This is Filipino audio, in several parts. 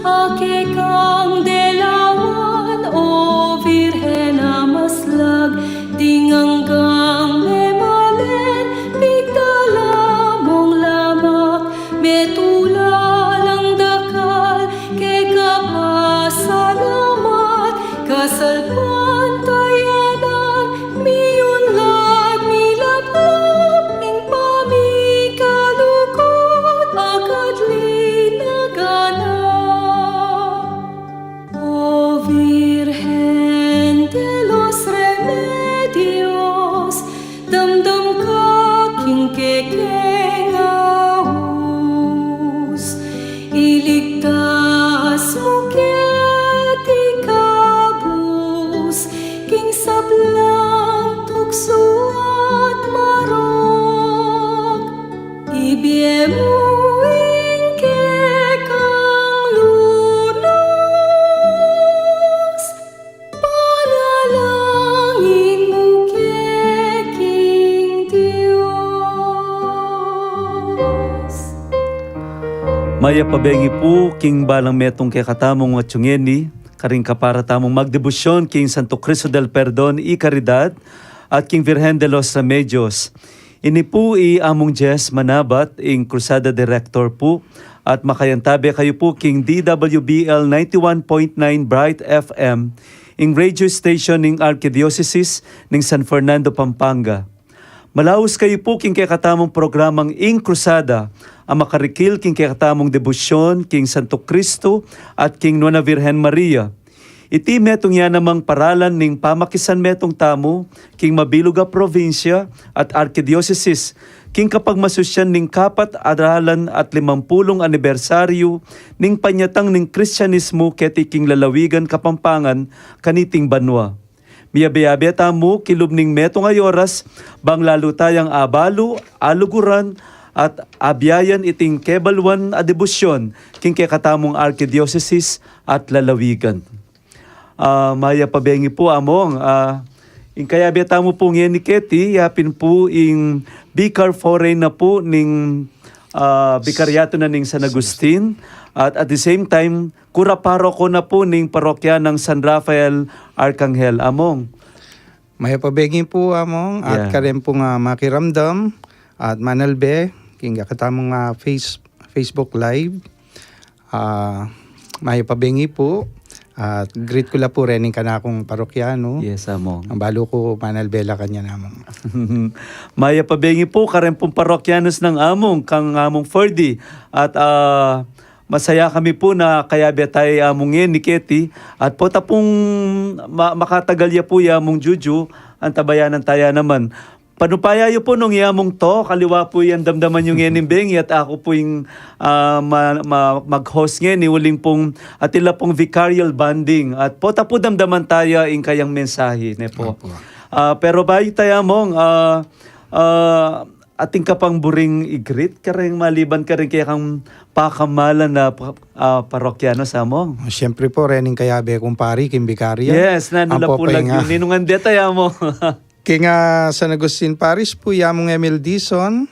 ake kang delawan, o Virhen na maslag, dinganggang memalen, pigdala mong lamak, metulalang dakal, ke kapasalamat, kasalpan tayanan, miyunlag, milaplap, ing pamikalukot, akadli nagana. O Virgen de los Remedios, damdam ka king kekeng ahus, iligtas mo ket ikabus, king sablang tukso at marok, ibiyemo ing kekang lunas, panalangin mo keking Diyos. Maya pabengi po, king balang metong kay katamong at yungeni, karing kapara tamong magdebusyon king Santo Cristo del Perdon y Caridad at king Virgen de los Remedios. Ini po among Jess Manabat, ing Crusada Director po, at makayantabi kayo po king DWBL 91.9 Bright FM, ing radio station ning Archdiocese ning San Fernando, Pampanga. Malaos kayo po king katamong programang ing Crusada, ang makarikil king katamong debusyon king Santo Cristo at king Nuena Virgen Maria. Iti metong yan namang paralan ning pamakisan metong tamo king Mabiluga Provincia at Archdiocese king kapag masusyan ning kapat aralan at 50 anibersaryo ning panyatang ning Kristyanismo keti king lalawigan Kapampangan kaniting banwa. Miyabi-yabi tamo kilub ning metong ayoras bang lalo tayang abalo, aluguran at abyayan iting kebalwan a debusyon king katamong Archdiocese at lalawigan. Maya pabengi po among ing kaya beta mo po ngayon ni Keti, yapin po ing Vicar Foreign na po ning Bikaryato na ning San Agustin at the same time kuraparoko na po ning parokya ng San Rafael Arcangel among. Maya pabengi po among at karen po nga makiramdam at manalbe king katamong Facebook Live. Maya pabengi po. At greet ko la po rin ka na akong parokyano. Yes, among. Ang balo ko manalbela kanya namong. Maya pabengi po karen pong parokyanos ng among kang among Ferdy at masaya kami po na kaya betay among ni Keti at po tapong makatagalya po among Juju ang tabayanan taya naman. Panupaya yo po nung yamong to, kaliwa po yan damdaman yung yenimbengi at ako po yung mag-host ngayon, uling pong atila pong vicarial banding at po tapo damdaman tayo yung kayang mensahe. Ne po. Pero bayo tayo mong ating kapang buring igrit, karing maliban karing kaya kang pakamalan na parokyano sa mong. Siyempre po, rening kayabe kong pari, kimbikarya. Yes, nanula po lagi. Ninungan deta mo. Kaya San Agustin Paris po, yamong Emil Dizon,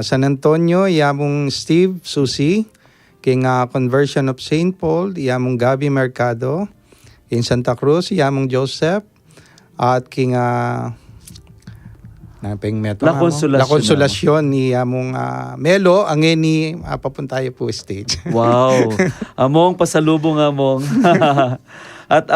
San Antonio, yamong Steve Susi, kaya Conversion of St. Paul, yamong Gabi Mercado, in Santa Cruz, yamong Joseph, at kaya La Consolacion ni among Melo, ang ni papuntayo po stage. Wow, among pasalubong among. At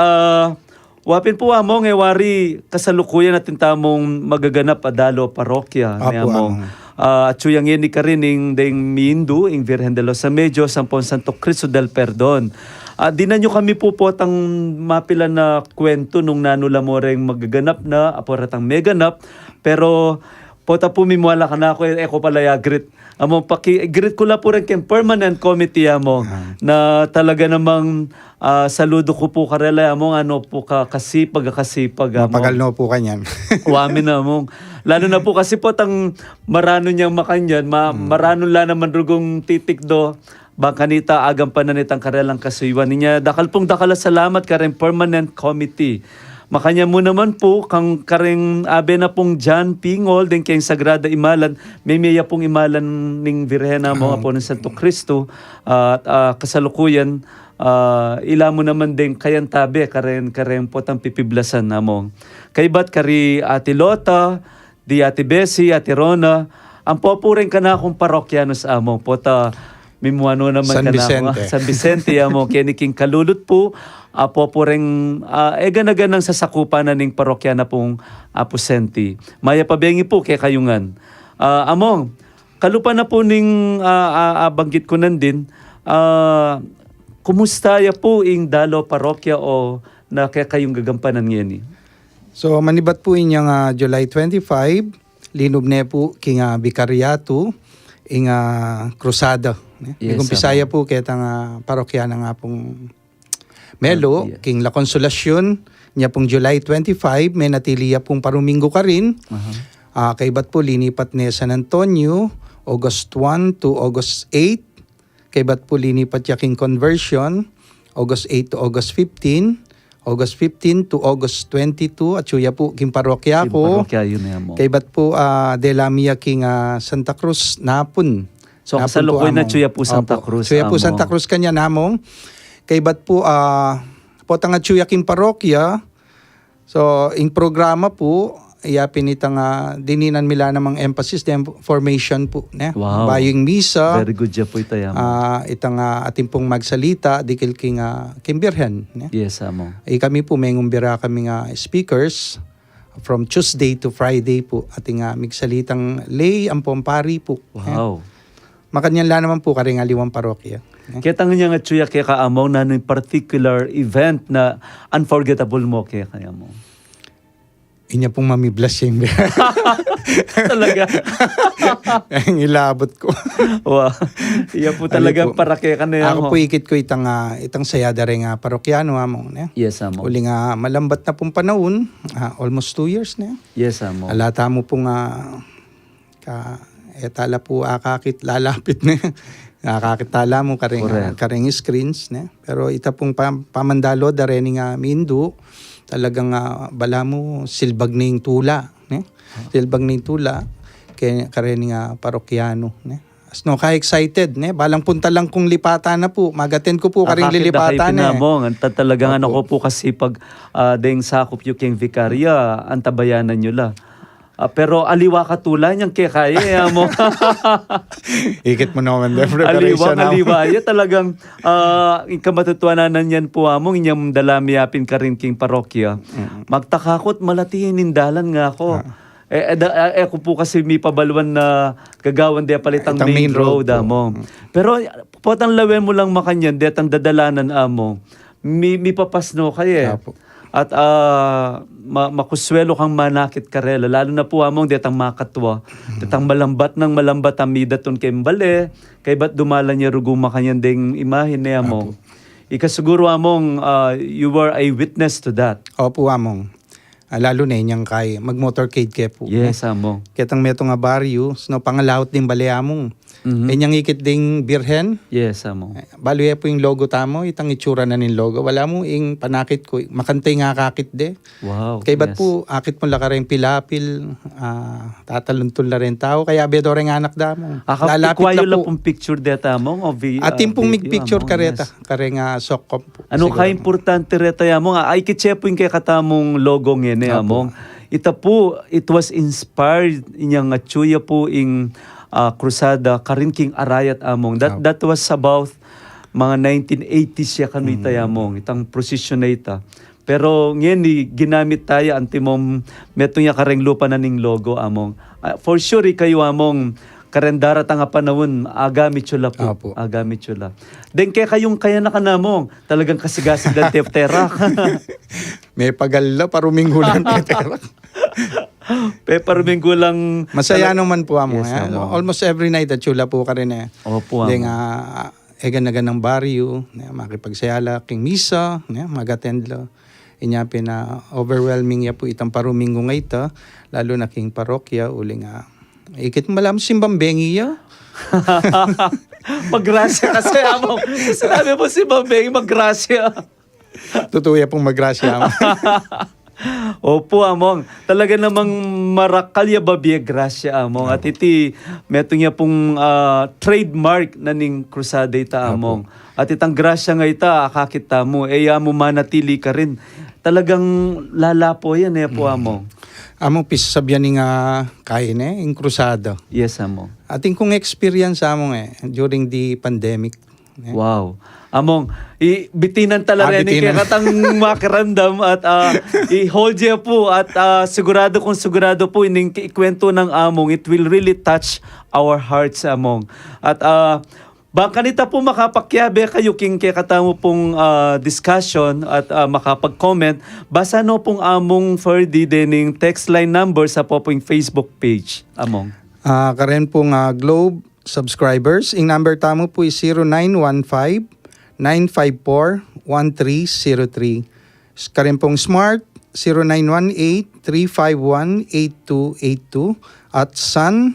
wapin po among wari kasalukuyan natin tamong magaganap adalo parokya ni among. At suyangin ni karining ding Mindu, ing Virgen de los Remedios, Sampon Santo Cristo del Perdon. Di na nyo kami po potang mapila na kwento nung nanula mo rin magaganap na, aporatang meganap, pero pota po mimwala ka na ako pala grit. Among grit ko la po rin kayong permanent committee mo na talaga namang saludo ko po karela among ano po kasipag. Mapagal no po kanyan. Wamin na among. Lalo na po kasi po tang marano niyang makanyan, marano la naman rugong titik do. Bangkanita agam pananitang karelang kasuywan niya. Dakal salamat karen permanent committee. Makanya mo naman po, kang karing abe na pong John Pingol, din kayong Sagrada Imalan, may miya pong imalan ning Virhena mo po ng Santo Cristo, at kasalukuyan, ila mo naman din kayan tabi, karen potang pipiblasan namong. Kay bat kari Ate Lota, di Ate Bessie, Ate Rona, ang popuring ka na akong parokyanos among pota mimuano naman San ka na Vicente. ako. San Vicente among kiniking kalulut po, popuring ganaganang sasakupan na ning parokya na pong apusenti. Maya pabengi po kay kayungan. Among, kalupa na po ning banggit ko nandin, kumusta ya po ing dalo parokya o na kaya kayong gagampanan ngayon? So manibat po inyang July 25, linob na po king Bikaryato, ing Crusada. Yes, Ing Bisaya po ketang parokya na nga pong Melo, Yes. king La Consolacion, niya pong July 25, may natiliya pong paruminggo ka rin. Kay bat po linipat ni San Antonio, August 1 to August 8. Kay bat po linipat niya king Conversion, August 8 to August 15. August 15 to August 22. At suya po king parokya ko. Parokya yun na mo. Kay bat po Delamia king Santa Cruz, Napon. So Napon kasalukuy na among. suya po Santa Opo. Cruz. Suya po amo. Santa Cruz kanya namong. Kay bat po potang at suya king parokya. So in programa po iyapin itang dininan mila namang emphasis din formation po ne. Wow. Baying misa. Very good job po ito yamo. Itang ating pong magsalita dikil king Birhen ne. Yes, amo. Kami po may ngumbira kami speakers from Tuesday to Friday po ating migsalitang lay ang pompari po. Wow. Makanyan la naman po karing aliwang parokya. Kaya tangan niya nga tsuya kaya kaamaw na ng particular event na unforgettable mo kaya kaya mo. Inya pong mamiblas yung Talaga. ang ilabot ko. Wow. Iya po talagang po. para kaya ka na Ako po ikit ko itang sayada rin parokyano among ne. Yes, amo. Uli malambat na pong panahon, almost 2 years na. Yes, amo. Alata mo pong etala po akakit lalapit na. Nakakitala mo karing screens ne. Pero ita pong pamandalo da rin nga mindu talagang bala mo silbag ning tula ne. Silbag ning tula kay karing nga parokyano ne. No, ka-excited ne. Balang punta lang kung lipatan na po. Magaten ko po karing lilipatan eh. Pinamong. Talagang ano ko po kasi pag deng sakop yung king vikarya, antabayanan nyo la. Pero aliwa ka tulad niyang kaya mo. Ikit mo naman the preparation na. Aliwa. Ya talagang ikamatutuanan yan po among inyong dalamiyapin ka rin king parokya. Magtakakot malatihin nindalan nga ako. Ako po kasi may pabaluan na gagawan di palitang Itang main road po. amo. Pero potang lawen mo lang makanyan, detang dadalanan amo. May papasno kayo. Apo. At makuswelo kang manakit karela. Lalo na po among detang makatwa. Detang malambat ng malambat amida ton kembale. Kay ba't dumala niya rugo makanyan ding imahin niya mo. Ikasiguro among you were a witness to that. Opo among. Lalo na inyang kay mag-motorcade ke po. Yes, among. Ketang meto nga baryo, no pangalawot din bali among. Inyang ikit ding Birhen. Yes, among. Balo po yung logo tamo, itang itsura na nin logo. Wala mo ing panakit ko. Makantay nga kakit de. Wow. Kay ba't po akit mo laka rin pilapil, tataluntol na rin tao. Kaya bedo rin anak damo. Ikwayo lang pong picture deta among. Atin pong mig-picture kareta. Kare nga sokkom po. Ano Siguro. ka importante reta among? Ay kitsepo yung kay katamong logo ngene among. Ita po, it was inspired inyang atsuya po ing krusada karin king arayat among. That was about mga 1980s ya kanita among. Itang prosesyon na ita. Pero ngayon ginamit tayo antimom metong ya kareng lupa na ning logo among. For sure kayo among karendara tanga panahon agamit chula po. Apo. Agamit chula. Den kaya kayong kaya na kanamong talagang kasigasig dan teftera. May pagalla paruminggulan petera. Peparminggo lang. Masaya naman po amo. Yes, amo. Almost every night at chula po ka rin eh. Opo, Then amo. egan ng baryo, makipagsayala king misa, mag-attend lo. Inya overwhelming ya po itang paruminggo nga ita, lalo na king parokya uli nga. Ikit malam simbang bengi ya. Maggrasya kasi amo. Sinabi mo si Bambeng maggrasya. Totoo ya pong magrasya amo. Opo, among. Talaga namang marakalya babiya grasya, among. At iti, meto niya pong trademark na ning krusada ita, among. At itang grasya nga ita, akakita mo, mo manatili ka rin. Talagang lalapo yan, po, among. Among pisabyan ni nga kain yung krusada. Yes, among. Ating kong experience among during the pandemic. Wow. Among, bitinan talaga ni bitinan. kaya katang makarandam at i-hold niya po at sigurado po ining ikwento ng among, it will really touch our hearts, among. At baka nita po makapakyabe kayo king kaya katamo pong discussion at makapag-comment, basa no pong among Ferdy dening text line number sa po pong Facebook page, among. Karen pong Globe subscribers, ang number tamo po is 0915-954-1303. Karen pong Smart, 0918-351-8282 at Sun,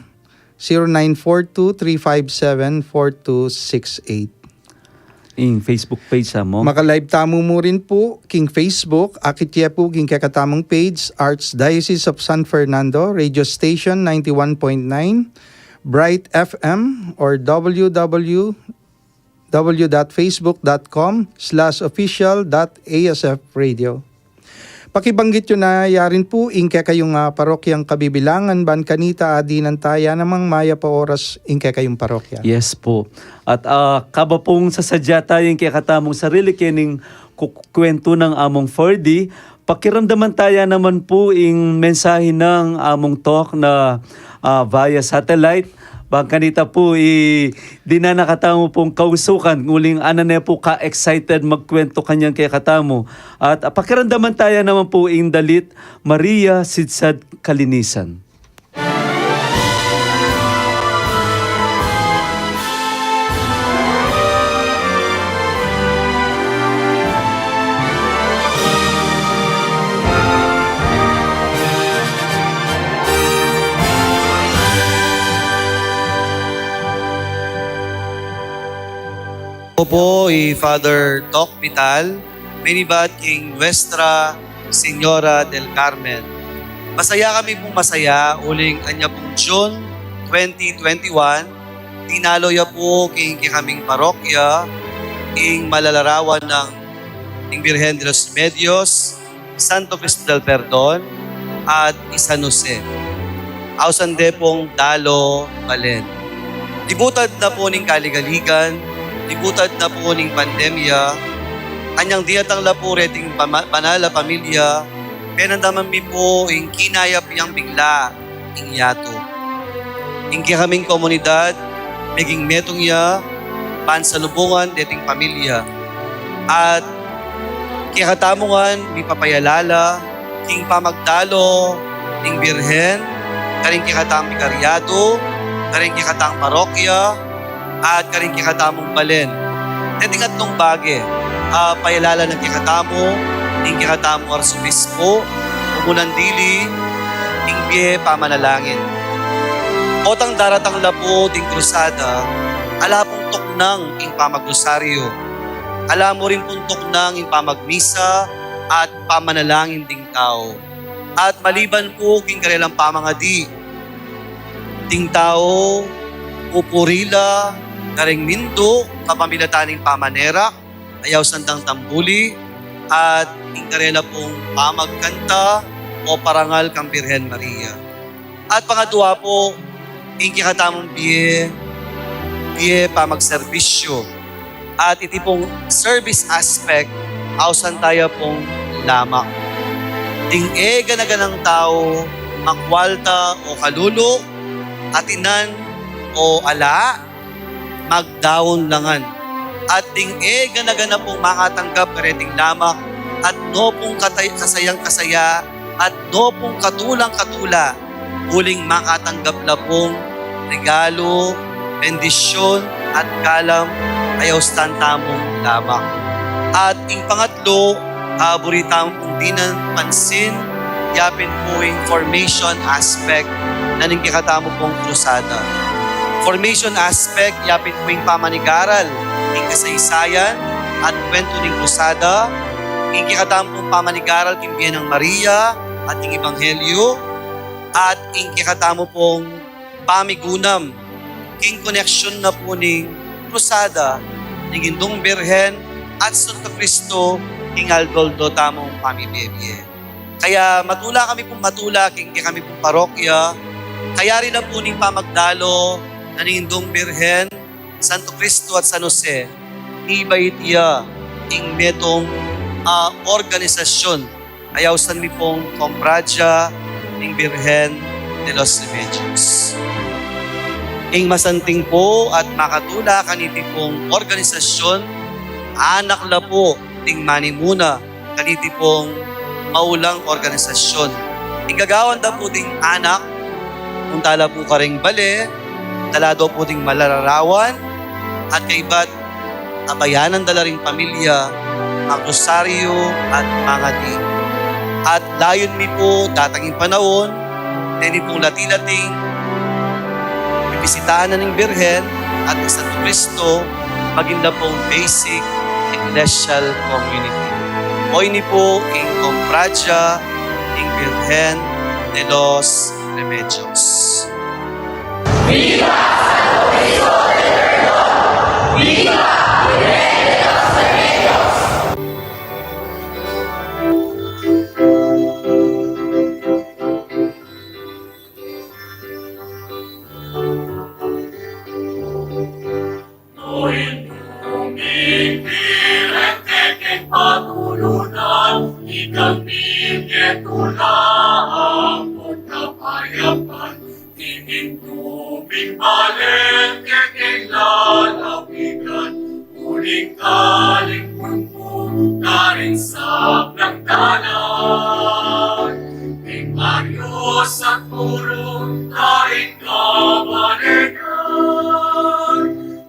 0942-357-4268. In Facebook page, among. Maka-live tamo mo rin po king Facebook, akitya po king kakatamong page, Archdiocese of San Fernando, radio station 91.9, Bright FM or www.facebook.com/official.asfradio. Pakibanggit yun na yarin po inke kayong parokyang Kabibilangan ban kanita adinan taya namang maya pa oras inke kayong parokya. Yes po. At kaba pong sasadya tayong kaya katamong sarili kining kukwento ng among Ferdy, pakiramdaman tayo naman po ing mensahe ng among talk na via satellite. Bangkanita po, di na nakatamo pong kausukan. Nguling na po ka-excited magkwento kanyang kay katamo. At pakiramdaman tayo naman po ing dalit, Maria Sidsad Kalinisan. Ako po Father Doc Vital, Minibat King Nuestra Señora del Carmen. Masaya kami pong masaya, uling anya pong June 2021, tinalo ya po king kaming parokya, king malalarawan ng Birhen de los Medios, Santo Cristo del Perdon, at San Jose. Ausan de pong Dalo, Balen. Libutad na po ning kaligaligan, libutad na po ning pandemya, anyang diatang lapure ting banala pamilya, penandaman mi po ing kinayap yang bigla ing yato. Ing kaming komunidad, naging metong ya, pansalubungan deting pamilya. At kikatamungan, mi papayalala, king pamagdalo, ning birhen, karing kikatang bikaryado, karing kikatang parokya, at karing kikatamong balen. Deting atong bage, payalala ng kikatamo, ning kikatamong arsobispo, umunan dili, ning biye pamanalangin. Otang daratang lapo ting krusada, ala pong tuknang ing pamagrosaryo. Ala mo rin pong tuknang ing pamagmisa at pamanalangin ding tao. At maliban po king karelang pamangadi, ding tao, pupurila, karing mindo, kapamilataning pamanera, ayaw sandang tambuli, at ingkarela pong pamagkanta o parangal kang Birhen Maria. At pangatwa po, ingkikatamong biye pamagserbisyo. At iti pong service aspect, ausan tayo pong lamak. Ting ganaganang tao, makwalta o kalulo, atinan o ala, magdaon langan. At ting ganagana pong makatanggap kareting lamak at no pong kasayang-kasaya at no pong katulang-katula uling makatanggap na pong regalo, bendisyon at kalam ayaw stantamong lamak. At ing pangatlo, buritam pong dinan pansin, yapin po yung formation aspect na ning kikatamo pong krusada. Formation aspect, yapin po yung pamanigaral, yung kasaysayan at kwento ng krusada, ing kikatampong pamanigaral kimbiyan ng Maria at ing Ebanghelyo, at ing kikatamo pong pamigunam, king koneksyon na po ning krusada, ning Indong Birhen at Santo Cristo, king Aldoldo tamong pamibiyebye. Kaya matula kami pong matula, king kami pong parokya, kaya rin na po ning pamagdalo na ning Indong Birhen, Santo Cristo at San Jose, ibay tiya, ing metong organisasyon, ayawsan mi pong Compradja, ing Birhen de los Remedios. Ing masanting po at makatula kaniti pong organisasyon, anak la po ting manimuna kaniti pong maulang organisasyon. Ing gagawan da po ting anak, kung tala po karing bale, tala daw po ting malararawan, at kaibat abayanan dala ring pamilya, ang rosaryo at mga di. At layon mi po datanging panahon, nini pong lati-lating, bibisitahan na ng Birhen at ng Santo Cristo, maging na pong basic ecclesial community. Hoy ni po ing Compradja, ing Birhen de los Remedios. Viva Santo Cristo Eterno! Viva Virgen de los Remedios! Patulunan, ikaming etulang, at kapayapan, tingin tuming balik, lalawigan, uling kaling mundo, karing sablang dalan. Ing ayos at purong, karing kabalikan,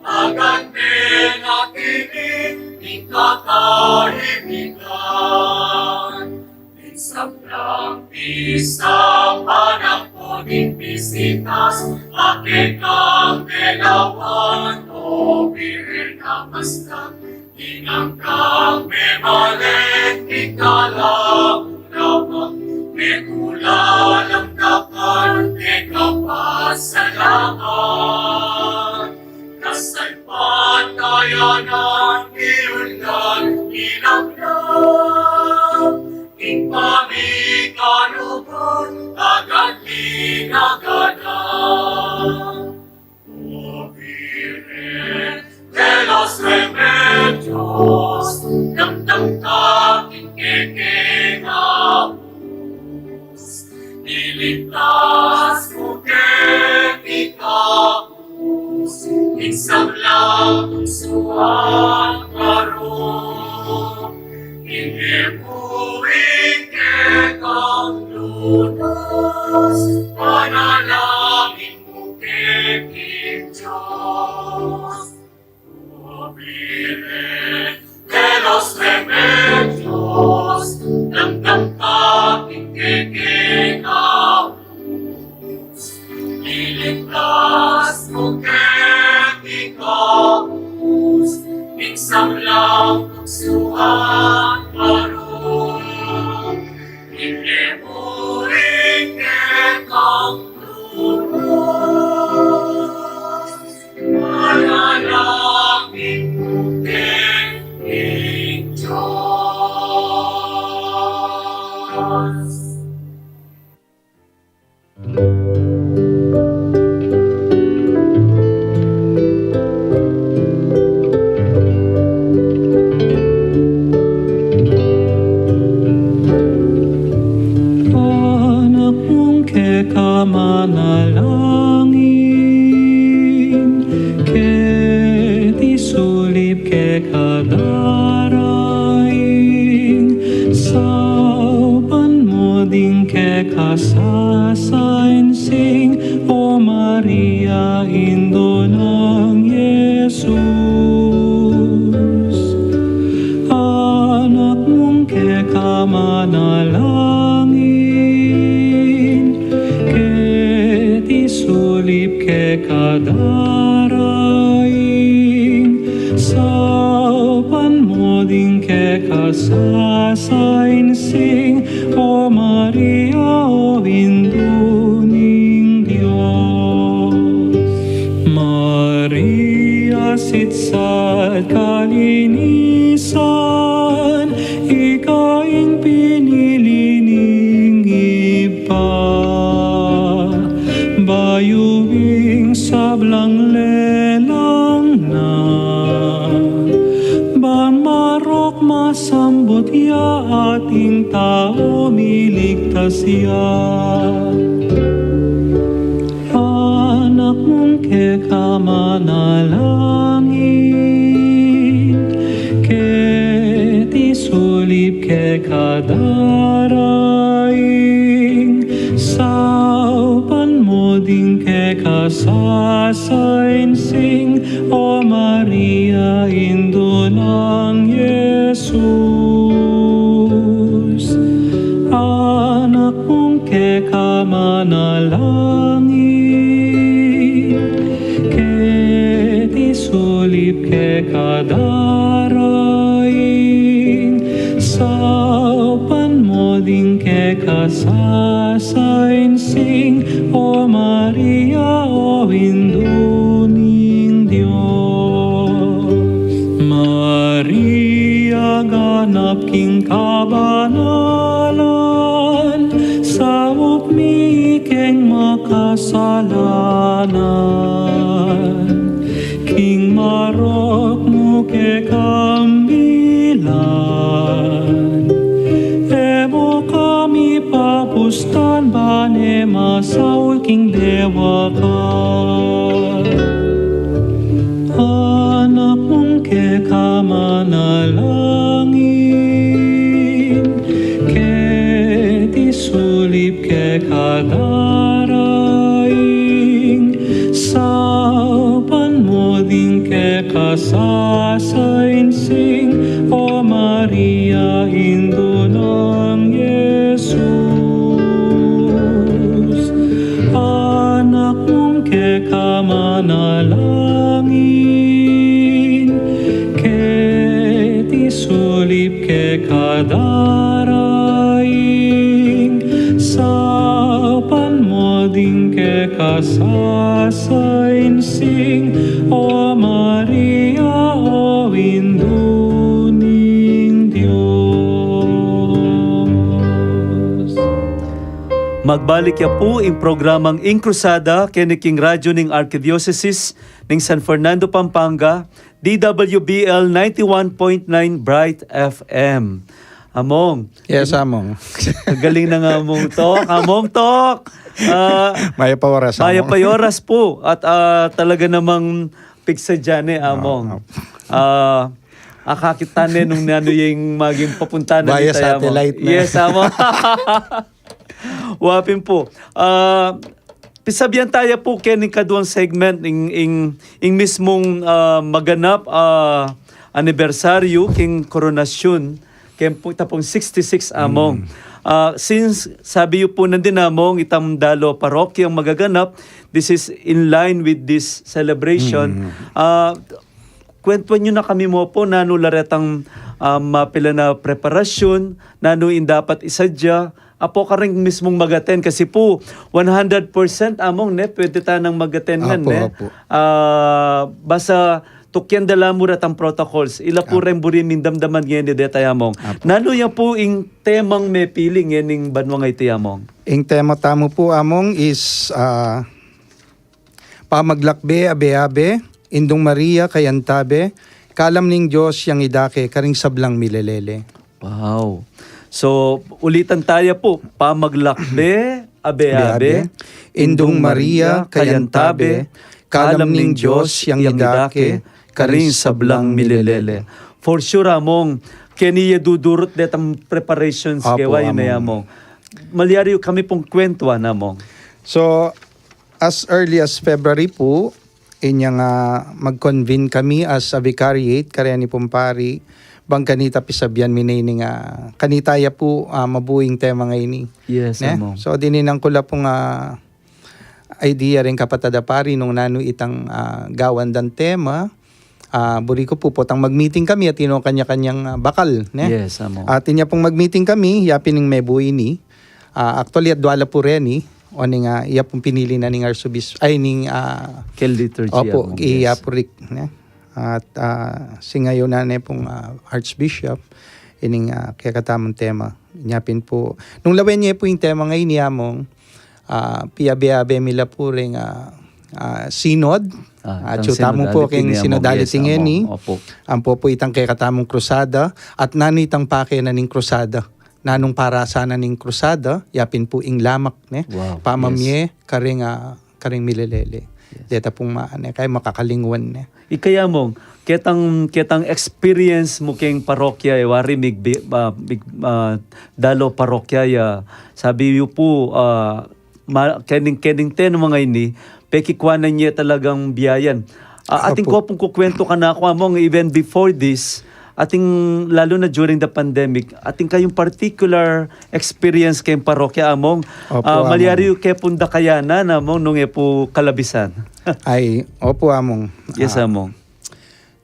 agandin at inig, ikatahimikan. Sablang isang panakponing bisitas, bakit ang delawan o birin ang mastak? Inang kang memalik, ikalang lamang, mekulalang dakan, ekapasalamat. Kasal patayanan, iundan, inaglam, ipamikanugon, agad linaganan. O Virgen de los Remedios, damdam taking kekenamos, iligtas mo ketikamus, isang lang tungsuan karo, inebuhin ketang lunas, panalangin mo keking Diyos. O Virgen de los Remedios, damdam taking kekenamos, iligtas mo ketikamus, isang lang tungsuan karo, inebuhin ketang lunas, panalangin mo keking Diyos. Manalangin, ket isulip ke kadaraing, saupan mo din ke kasasainsing, O Maria, Indo ng Jesus. Anak mong ke kamanalangin, isulip ke kadaraing, saupan mo din ke kasasainsing, O Maria, o induning Diyos. Maria, sitsat kalinisan, ikaing pinili ning iba. Bayuing sablang lelang na, banmarok masambot ya ating tao, miligtas ya. Anak mong kekamanalangin, ket isulip kekadaraing, saupan mo ding kekasasainsing, O Maria, indo ng Jesus. Anak mong kekamanalangin, ket isulip kekadaraing, saupan mo ding kekasasainsing, O Maria, o induning Diyos. Maria, ganap king kabanalan, sawop mi keng makasalanan. King marok mo kekambilan, emo kami papustan bane masaul king dewa ka. Anak mong kekamanalangin, ket isulip kekadaraing, saupan mo ding kekasasainsing, O Maria, indo ng Jesus. Anak mong kekamanalangin, ket isulip kekadaraing, saupan mo ding kekasasainsing, O Maria, o induning Diyos. Magbalik ya po ang programang Inkrusada kiniking radyo ning Archdiocese ning San Fernando, Pampanga, DWBL 91.9 Bright FM. Among, Yes, among. galing na nga among tok. Among tok! Maya pa oras, Maya among. payoras po at talaga namang pigsa dyan among. Akakitanin nung nano yung maging papunta na Via dito, among. satellite na. Yes, among. Wapin po. Pisabyan tayo po kening kaduang segment ing mismong maganap anibersaryo king koronasyon ken po tapong 66 among. Since sabi yu po nandin among itang dalo parokya ang magaganap, this is in line with this celebration. Kwentuhan nyo na kami mo po nano laretang mapila na preparasyon, nano in dapat isadya, apo ka rin mismong magaten kasi po 100% among pwede tanang magaten nga Apo. basta tukyan dala mo rat ang protocols ila po rin buri mindamdaman ngayon de tayamong nano yan po ing temang may piling yan ing banwa ngay tayamong Ang tema tamo po among is pamaglakbe abe-abe, indong Maria kayantabe, kalam ning Diyos yang idake karing sablang milelele. wow. So, ulitan tayo po. Pamaglakbe, abe-abe, Indong Maria kayantabe, kalam ning Diyos yang idake karing sablang milelele. For sure, among, kaniya dudurot detang preparations Apo, kewa yun among. among. Malyari kami pong kwentuhan among. So, as early as February po, inyang mag-convene kami as a vicariate, karya ni Pumpari, bang kanita pisabyan minay nga kanitaya po mabuing tema ngayon. Yes, among. So, dininang ko la pong idea rin kapatada pari nung nano itang gawan dan tema buri ko po potang mag-meeting kami at ino kanya-kanyang bakal. Ne? Yes, amo. At inya pong mag-meeting kami, yapin ng Mebu ini. Actually, at duala po rin o nga, iya pong pinili na ning Arsobispo, ay ning, Kel liturgy opo, amo. iya Yes. po rik. Ne? At si ngayon na pong Archbishop, ining kaya katamang tema. Inyapin po. Nung lawen niya po yung tema ngayon niya mong, piyabe-abe mila po rin sinod. At tamong po king sinodality ngeni. Opo. Ang po itang kay katamong krusada at nanitang pake na ning krusada. Nanong para sana ning krusada, yapin po ing lamak ne. Wow, Pamamye karing milelele. Deta pong kay makakalingwan ne. Ikaya mo, ketang experience mo keng parokya, wari dalo parokya, sabi niyo po, kening ten mga ini, pekikwanan niya talagang biyayan. Ating ko Opo. pong kukwento ka na ako among even before this, ating lalo na during the pandemic, ating kayong particular experience kayong parokya among, Opo, among. malyari yung kepunda kayanan among nung po kalabisan. Ay, opo among. Yes, among.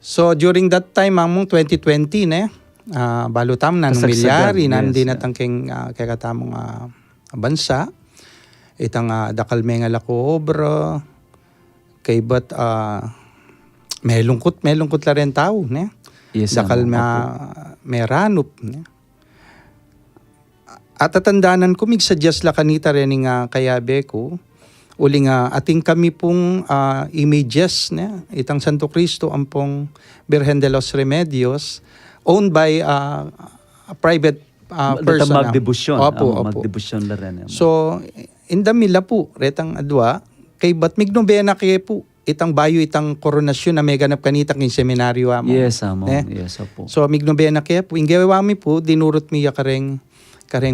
So during that time among 2020 ne, balutam na nung Kasagsagan, milyari yes. nandi na tangking kay katamong bansa. Itang dakal menga lako obra kay bat may lungkot la rin tao ne. Yes, Dakal among. may ranup ne. At tatandanan ko migsuggest la kanita rin nga kayabe ko. Uli nga ating kami pong images ne, itang Santo Cristo ang pong Virgen de los Remedios owned by a private person. Magdebusyon. Opo. Magdebusyon la rin. So in the mila po retang adwa kay bat mignobena kay po itang bayo itang koronasyon na may ganap kanita king seminaryo amo. Yes, among. Ne? Yes, opo. So mignobena kay po ingewami po dinurot miya kareng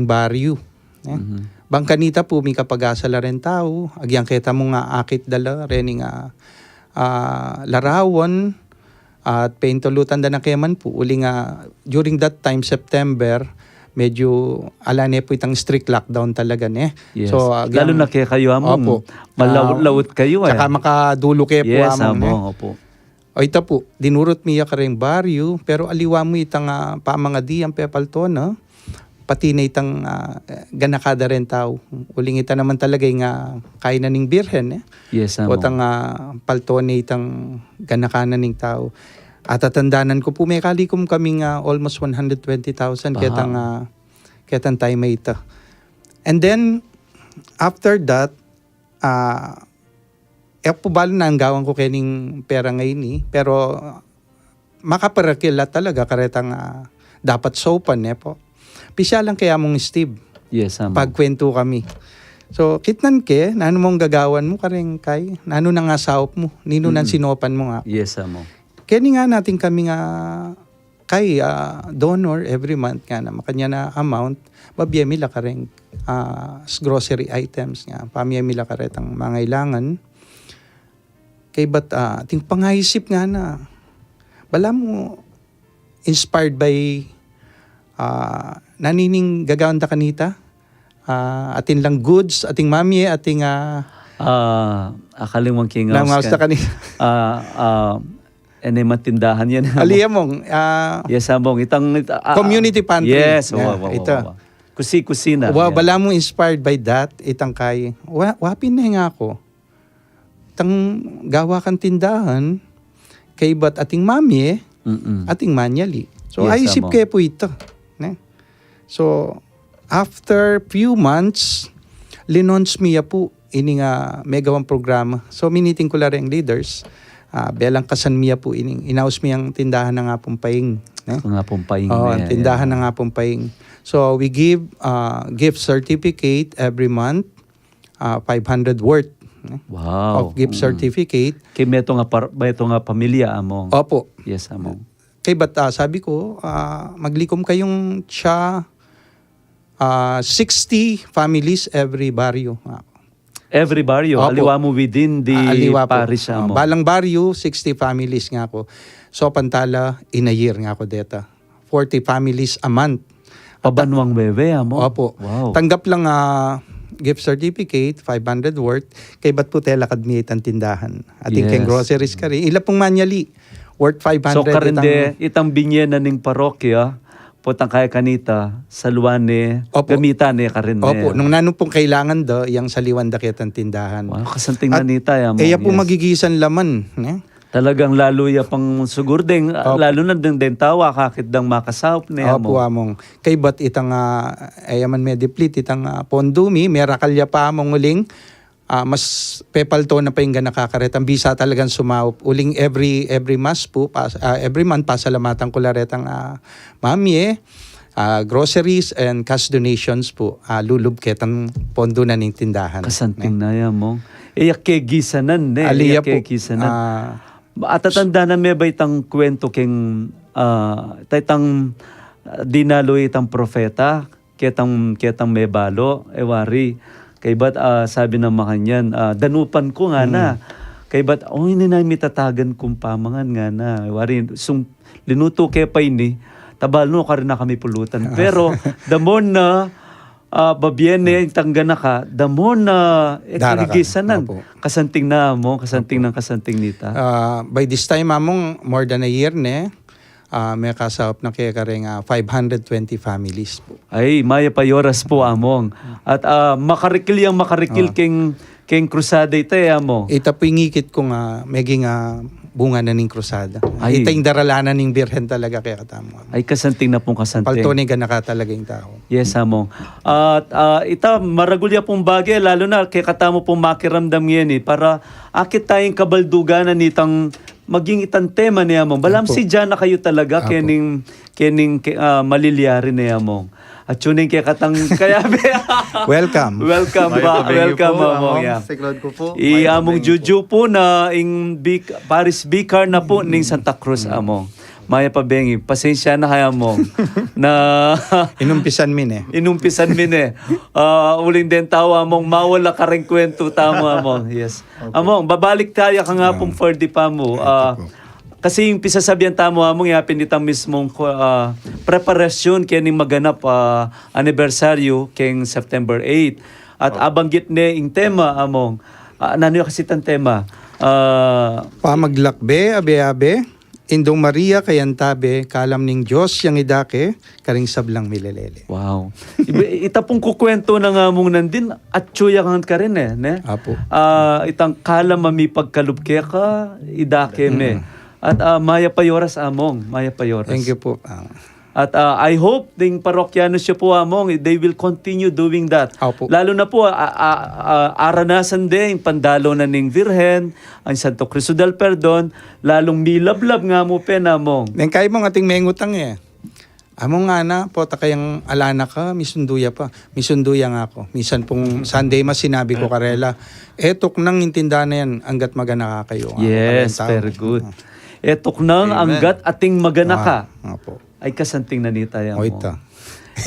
baryo. Ne? Bang kanita po mi kapag-asa la rin tao, agyang kita mo nga akit dala rin nga larawan at paintulutan da na keman po. Uli nga during that time September medyo alane po itang strict lockdown talaga ne. Yes. So Lalo na kaya kayo among. Opo. Malawot kayo Tsaka makadulo kayo po Yes, among ne. among. Opo. O ito po, dinurot miya kareng baryo, pero aliwa mo itang pamanga di ang pepalto na, pati na itang ganakada rin tao. Uling ita naman talaga yung kaya na ning birhen. Yes, O among. tang palto na itang ganakana ning tao. At tatandanan ko po, may kalikom kaming almost 120,000 ketang tayo may ita. And then, after that, po balo na ang gawang ko kening pera ngayon pero makaparakila talaga karetang dapat sopan po. Pisya lang kaya mong Steve, Yes, among. pagkwento kami. So, kitnan ke, nano mong gagawan mo kareng kay, nano nang asawop mo, nino nang sinopan mo nga. Yes, among. Kani nga natin kami nga kay donor every month nga na makanya na amount, babiyami la kareng grocery items nga, pamiyami la karetang mga ilangan. Kay bat ting pangaisip nga na, bala mo inspired by nanining gagawin da kanita, atin lang goods, ating mami, ating Akalimang king langaws da kanita. Ene matindahan yan. among. Aliya mong, Yes, among. community pantry. Yes, Yeah, wow. ito. Kusina. Wow, Yeah. bala mo inspired by that, itang kay, wapin na nga ako. Tang gawa kan tindahan, kay bat ating mami, Mm-mm. ating manyali. So, Yes, aisip amo. kayo po ito. Ne? So, after few months, linons miya po, ini nga megawang programa. So, miniting ko lang rin leaders. Belang kasan miya po, inaus miyang tindahan na nga pong paing. Ne? Ito nga pong paing. Oh, na yan, tindahan na nga pong paing. So, we give gift certificate every month, 500 worth Wow. of gift certificate. Kay meto nga pamilya among. Opo. Yes, among. Kay bata, sabi ko, maglikom kayong 60 families every baryo. Every barrio, Opo. aliwa mo within the Aliwa po. parish among. Balang baryo, 60 families nga ako. So, pantala, in a year nga ako deta. 40 families a month. Pabanwang bebe among. Opo. Wow. Tanggap lang gift certificate, 500 worth. Kay ba't po tela kadmiyat ang tindahan. Ating Yes. keng groceries ka rin. Ila pong manyali. worth 500 So karinde itang binyen na ning parokya potang kaya kanita sa luwane Opo. gamitan ni karinde. Opo, nung nanong pong kailangan do, yang sa liwanda kitang tindahan. Wow, kasanting At nanita ya mo. Kaya po Yes. magigisan laman. Talagang lalo ya pang sugurdeng Opo. lalo na ding tawa kakit dang makasawp niya Opo mo. among. Kay bat itang ayaman mediplit, itang pondumi, merakalya pa among uling. Mas pepalto na pa yung nakakaret. Ang bisa talagang sumaup. Uling every month po, every month pasalamatan ko laretang mamye, groceries and cash donations po. Lulub ketang pondo na ning tindahan. Kasanting na ya mo. Iyak kay gisanan ne. Aliya Iyak po. kay gisanan. At tatanda na may ba itang kwento keng taytang dinalo itang profeta ketang may balo ewari kay bat sabi ng makanyan danupan ko nga na kay bat hindi na mitatagan kung pamangan nga na ewari linuto kay pa ini tabalo ka rin na kami pulutan pero the more na babiene tangga na ka the more na ekaligisanan Opo. kasanting na mo kasanting nita. By this time among more than a year may kasawap na kaya karing 520 families po. Ay, maya payoras po among. At makarikil keng krusada ito amo. Ita po ingikit ko meging bunga na ning krusada. Ay. Ita yung daralanan ning birhen talaga kaya katamo. Ay, kasanting na pong kasanting. Paltoni ka nakatalaga yung tao. Yes, among. At ita, maragulya pong bagay, lalo na kay katamo pong makiramdam yan para akit tayong kabalduganan nitang maging itang tema niya mong. Balam Apo. si Diyan na kayo talaga Apo. kening maliliyari niya mong. At tuning kay katang kaya Welcome. welcome among. Yeah. Siklod ko po. Among Juju po na Paris Vicar na po ning Santa Cruz among. Maya pabengi, pasensya na kaya mo na Inumpisan min inumpisan min uling din tao among mawala ka rin kwento tamo among. Yes. Among, babalik tayo ka nga pong for di pa mo. Kasi yung pisasabihan tamo among yapin itang mismong preparasyon kaya ning maganap anibersaryo keng September 8. At abanggit ne yung tema among. Nano kasi itang tema? Pamaglakbe, abe-abe, Indong Maria kayantabe, kalam ning Diyos yang idake, karing sablang milelele. Wow. Ita pong kukwento na nga mong nandin at tsuyakan ka rin ne? Apo. Itang kala mami pagkalubke ka, idake me. At maya payoras among, maya payoras. Thank you po. At I hope ding parokyano siya po among, they will continue doing that. Opo. Lalo na po, aranasan din yung pandalo na ning Virhen, ang Santo Cristo del Perdon, lalong milablab nga mo among. Neng kaya mong ating mengutang Among nga na, po takayang alana ka, misunduya pa. Misunduya nga ako. Misan pong Sunday mas sinabi ko karela, etok nang intindahan na yan, hanggat magana ka kayo. Yes, very good. Etok nang anggat ating magana ka. Apo. Ay kasanting nanita yan mo. Oita.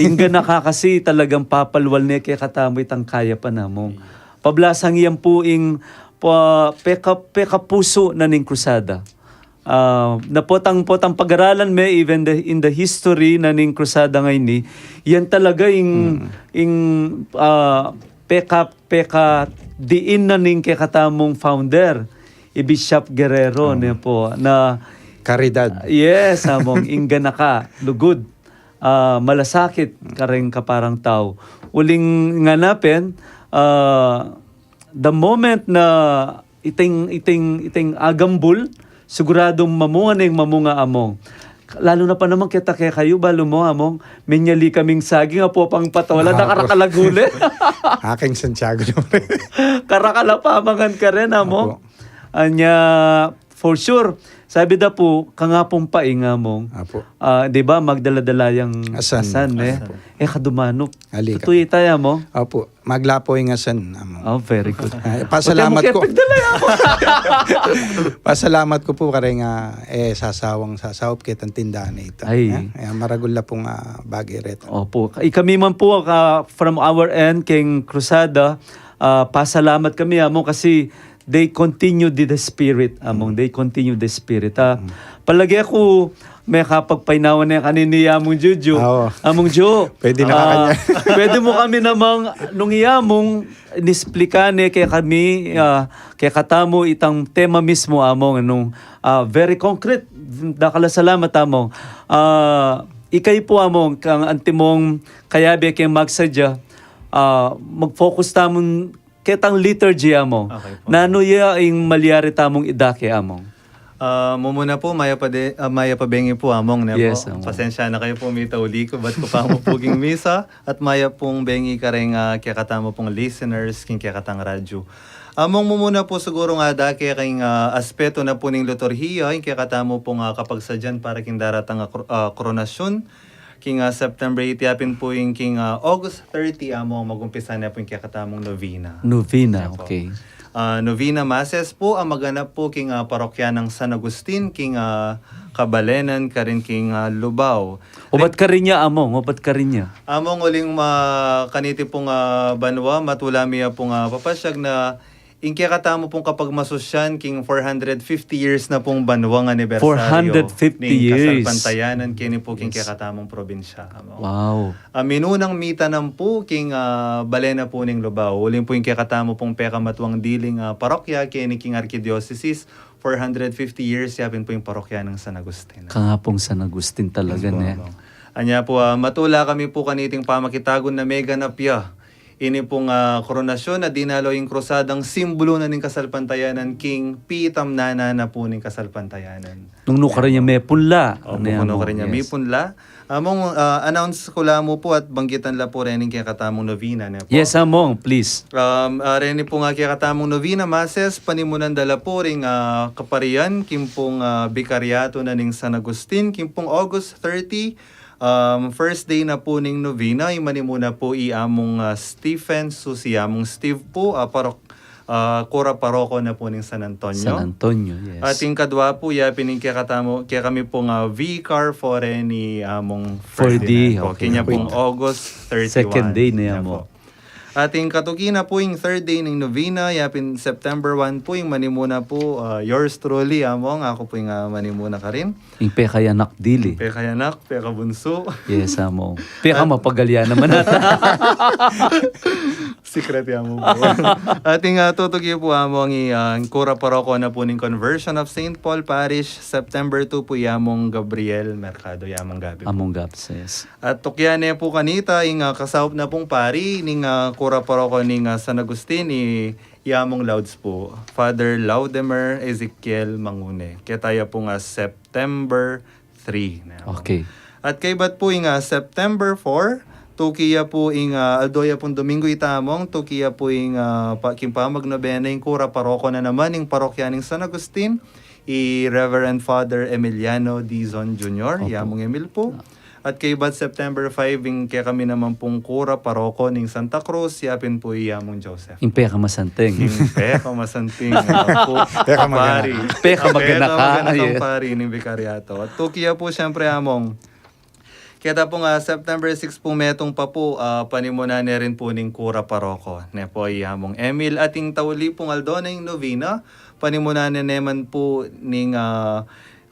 Ingga na ka kasi talagang papalwal niya kaya katamoy tang kaya pa namong. Pablasang yan po ing peka puso na ning krusada. Na potang pag-aralan may even in the history na ning krusada ngayon ni, yan talaga ing peka diin na ning kaya katamong founder, Bishop Guerrero niya po na Karidad. yes, among ingga na ka, lugod, malasakit kareng kaparang tao. Uling nganapin, the moment na iting agambul, siguradong mamunga among. Lalo na pa naman kita kaya kayo, balo mo among, menyali kaming saging, apo pang patola, na karakalaguli. Aking Santiago. Karakalapamangan ka rin among. Anya, for sure, sabi da po, kangapong painga mong, Apo. di ba, magdala-dalayang Asan. asan. Kadumanok. Halika. Tutuy tayo mo. Opo. Maglapo yung asan. Oh, very good. Pasalamat ko. Ako. Pasalamat ko po karing sasawop kitang tindahan na ito. Ay. Maragul na pong bagay reto. Opo. Kami man po, from our end, king Crusada, pasalamat kami mo kasi they continue the spirit among. They continue the spirit. Palagi ako may kapagpainawan na kanini among Juju. Oo. Among Jo. Pwede na kakanya. Pwede mo kami namang nung iyamong nisplikane kay kami kay katamo itang tema mismo among anong very concrete, dakala salamat among. Ikay po among kang antimong kayabe kay magsadya mag-focus tamon ketang liturgy among. Okay po. Nano ya ing malyari tamong idake among. Mumuna po, maya pa bengi po among ne Yes, po. among. Pasensya na kayo po mita uli ko, ba't ko pa mo puging misa at maya pong bengi ka rin kaya katamo pong listeners king kaya katang radyo. Among mumuna po siguro nga dake kayong aspeto na po ning liturhiya king kaya katamo pong kapagsadyan para king daratang koronasyon. King September 8 yapin po yung king August 30 among magumpisa na po yung kaya katamong novena. Novena, Opo. okay. Novena Masses po ang maganap po king parokya ng San Agustin, king Kabalenan, karin king Lubao. Ubat ka rin niya among, ubat ka rin niya. Among uling kaniti pong banwa, matulami pong papasyag na inke katamo pong kapag masusyan king 450 years na pong banwang anibersaryo 450 ning years. Kasalpantayanan kini po king katamong probinsya. Among. Wow. Minunang mitanam po king balena po ning Lubao. Uling po yung kakatamo pong pekamatuang diling parokya kini king Archdiocese. 450 years yapin po yung parokya ng San Agustin. Kangapong San Agustin talaga ne. Anya po, matula kami po kaniting pamakitagon na mega napya. Ini pong koronasyon na dinalo yung krusadang simbolo na ning kasalpantayanan king Pitam Nana na po ning kasalpantayanan. Nung nuka rin niya may punla. O, Ano yan puno mo? ka rin niya. May Yes. punla. Among announce ko lang mo po at banggitan la po rin kaya katamong novena. Na po. Yes, among, please. Reni po nga kaya katamong novena masses, panimunan dala po ring kaparian, kimpong bikaryato na ning San Agustin, kimpong August 30, first day na po ning novena, imanimuna po iamong Stephen, susi among Steve po, Kura Paroko na po ning San Antonio. San Antonio, yes. Ating kadwa po, yapin kaya kami pong vicar for ni among first 4D, day na po. okay. Kanya pong August 31. Second day na yan Yan mo. po. Ating katukina po yung third day ng novena, yapin September 1 po yung manimuna po, yours truly, among, ako po yung manimuna ka rin. Yung pekayanak dili. Pekayanak, pekabunso. Yes, among. Peka mapagalya naman natin. Secret yan mo po. Ating tutugi po among Kura Paroko na po ng Conversion of St. Paul Parish, September 2 po yamong Gabriel Mercado, yamong gabi. Among gaps, yes. At tukyane po kanita, yung kasawap na pong pari, ning Kura Paroko ning San Agustin, yamong Louds po. Father Laudemer Ezekiel Mangune. Kaya tayo pong September 3. Na po. Okay. At kay bat po yung September 4, tukiya po yung Aldoya pong Domingo itamong, tukiya po yung kimpamag nobena yung Kura Paroko na naman yung parokya ng San Agustin, Reverend Father Emiliano Dizon Jr., yamong Emil po. At kay bat September 5, yung kaya kami naman pong Kura Paroko ng Santa Cruz, yapin po yamong Joseph. Yung peka masanteng. Yung peka masanting po, Peka pari. Peka magana ka, Maganakang yes. pari ng Bikaryato. At tukiya po siyempre among kaya po September 6 po metong pa po panimuna na rin po ning Kura Paroko. Ne po among Emil ating tawli pong Aldona yung novena. Panimuna na naman po ning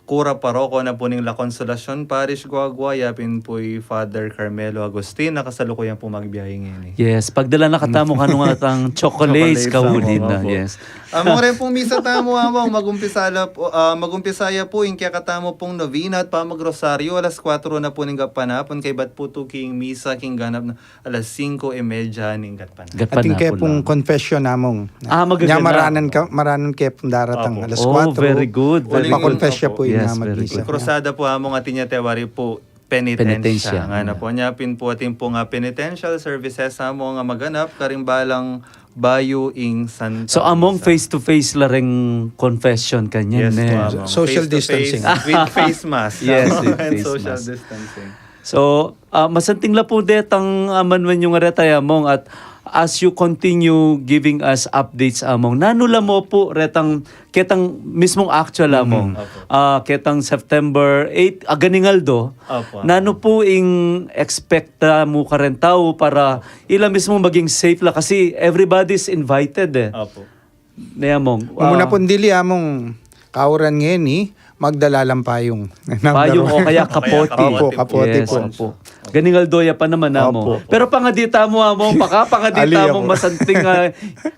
Kura Paroko na po ning La Consolacion Parish Guagua. Yapin po Father Carmelo Agustin. Nakasalukuyan po magbiyahe ngayon. Yes, pagdala nakatamo ka nung atang chocolates kahulin na. Opo. Yes. Among rin pong misa tamo among magumpisaya po yung kaya katamo pong novena at pamagrosaryo alas 4 na po ning gapanapon kay bat po to king misa king ganap na alas 5:30 ning gatpanapon. Ating kaya pong confession namong. Magaganda. Nya maranan kaya pong daratang Opo. alas Oh, 4. very good. Very Pa-confess siya po Yes, yung very mag-isa. Krusada po among atinya tewari po Penitensya. penitensya. Nga na po niya pin po ating po nga penitential services amo nga maganap karimbalang bayo ing Santa So among Misa. face-to-face lareng confession kanyan. Yes, ne. po, among Social face-to-face distancing. with face mask. Yes, with And face social mask. distancing. So, masanting la po detang amanwan yung retay among at as you continue giving us updates among nanula mo po retang ketang mismong actual among ketang September 8 aganingaldo Opo. nano po ing expecta mo ka rin tao para ila mismo maging safe la kasi everybody's invited eh. Opo. Nayamong. Muna po dili among kauran ngayon magdala lang payong. Payong o kaya kapote. Opo, kapote Yes, po. opo. Ganingaldoya pa naman amo. Pero pangadita mo amo, pangadita Ali mo ako. masanting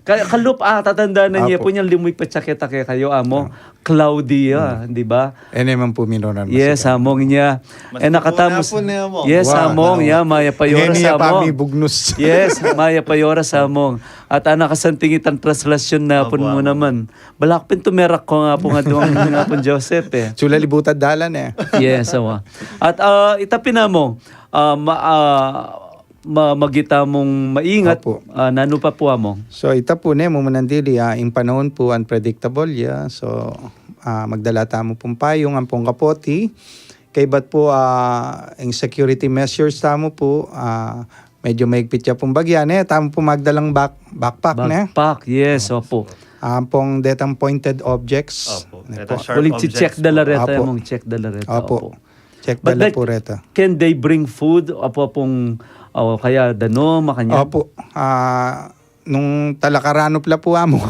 kalup tatanda na niya Apo. po niyang limoy pa tsaketa kay kayo amo. Claudia, di ba? naman po minoran. Yes, among niya. Mas nakatamos. po na among. Yes, Wow, among wow. ya maya payora Ngeniya sa pa mi among. bugnus. Yes, maya payora sa among. At nakasanting itang translasyon na po mo naman. Balakpin tumerak ko nga po nga doon nga po Joseph eh. Sula libutad dalan eh. Yes, awa. At itapin na mo, magita mong maingat, Opo. nano pa po amo. So ita po ne mo manandili yung panahon po unpredictable ya. So magdala tamo pong payong ang pong kapoti. Kay bat po ang security measures tamo po medyo maigpit ya pong bagyan tamo po magdalang backpack ne. Backpack, yes, opo. Ang pong detang pointed objects. Opo. Ne Ito, po. sharp Uling check objects dala po. reta, Opo. mong check dala reta. Opo. Check But dala like, po reta. can they bring food? Opo pong, kaya dano, makanya? Opo. Nung talakarano pala po amo.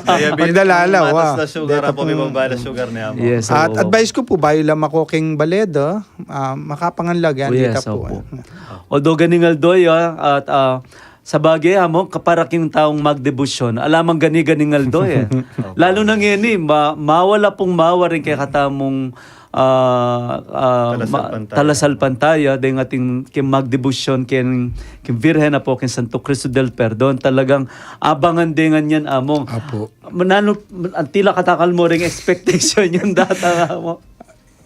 Kaya Magdalala, matas wa. na sugar Deta po, may pong- bambala sugar na amo. Yes, At oo. advice ko po, bayo lang ako king baledo, makapanganlagan. Oh, yes, dita po. opo. Although ganingaldoy, at sa bagay amo, kaparaking taong magdebusyon, alamang gani-ganingaldoy eh. Lalo na ngayon mawala pong mawaring kay katamong talasalpantaya dahil ating magdebusyon kin Virhen na po kin Santo Cristo del Perdon talagang abangan dingan yan among Apo. manano ang tila katakal mo ring expectation yung data mo.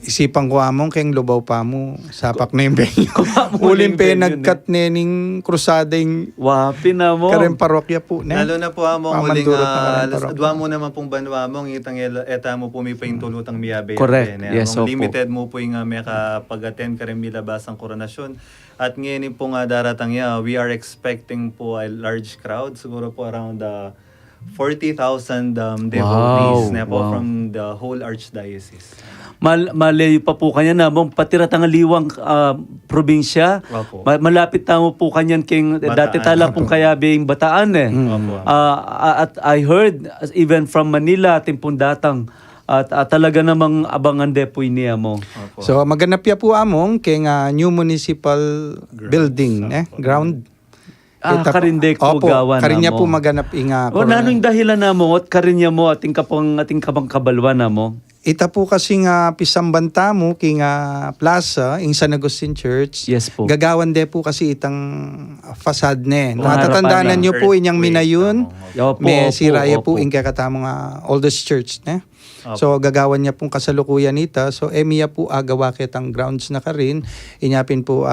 Isipan ko among keng lubaw pa mo, sapak na yung venue. mo Uling yung pe venue nagkat nening krusada yung Wapi na mo. karen parokya po. Ne? Lalo na po among huling Pamandurot na karen parokya. adwa mo naman pong banwa mong itang eta mo po may paintulutang miyabe. Correct. Yes, opo. Limited mo po yung may kapag-attend ka rin milabas ang koronasyon. At ngayon po nga daratang ya, we are expecting po a large crowd. Siguro po around 40,000 devotees na po wow. from the whole archdiocese. Malayo pa po kanya na mong patiratang liwang probinsya. Opo. Malapit na mo po kanyan king Bataan. dati tala pong kayabing Bataan eh. Opo. At I heard even from Manila timpong datang at talaga namang abangan depoy niya mo. Opo. So maganap ya po among keng new municipal building, ground. Kita po- karindek po Opo, gawa na karinya mo. po maganap inga. O nanong dahilan na mo at karinya mo ating kabang kabalwa na mo. Ita po kasi nga pisambanta mo king plaza in San Agustin Church. Yes po. Gagawan de po kasi itang facade ne. Oh, Natatandaan harapan nyo po inyang minayon. Opo, May opo, siraya po opo. in kakatamo nga oldest church ne. Opo. So gagawan niya pong kasalukuyan nita. So emiya po agawa kitang grounds na karin. Inyapin po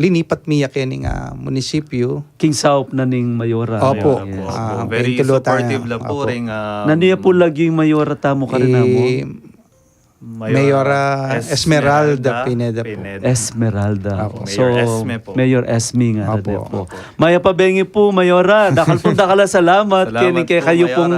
linipat miya kining munisipyo. King Saup na ning Mayora. Opo. Yes. Ah, Very Bentulutan. supportive la po Opo. ring Naniya po lagi yung Mayora tamo ka rin na mo. Mayora Esmeralda Pineda po. Esmeralda. Opo. Mayor Esme po. Mayor Esme nga Opo. na po. Maya pabengi po, Mayora. Dakal po dakala salamat. Salamat Kini kay po, kayo Mayora. pong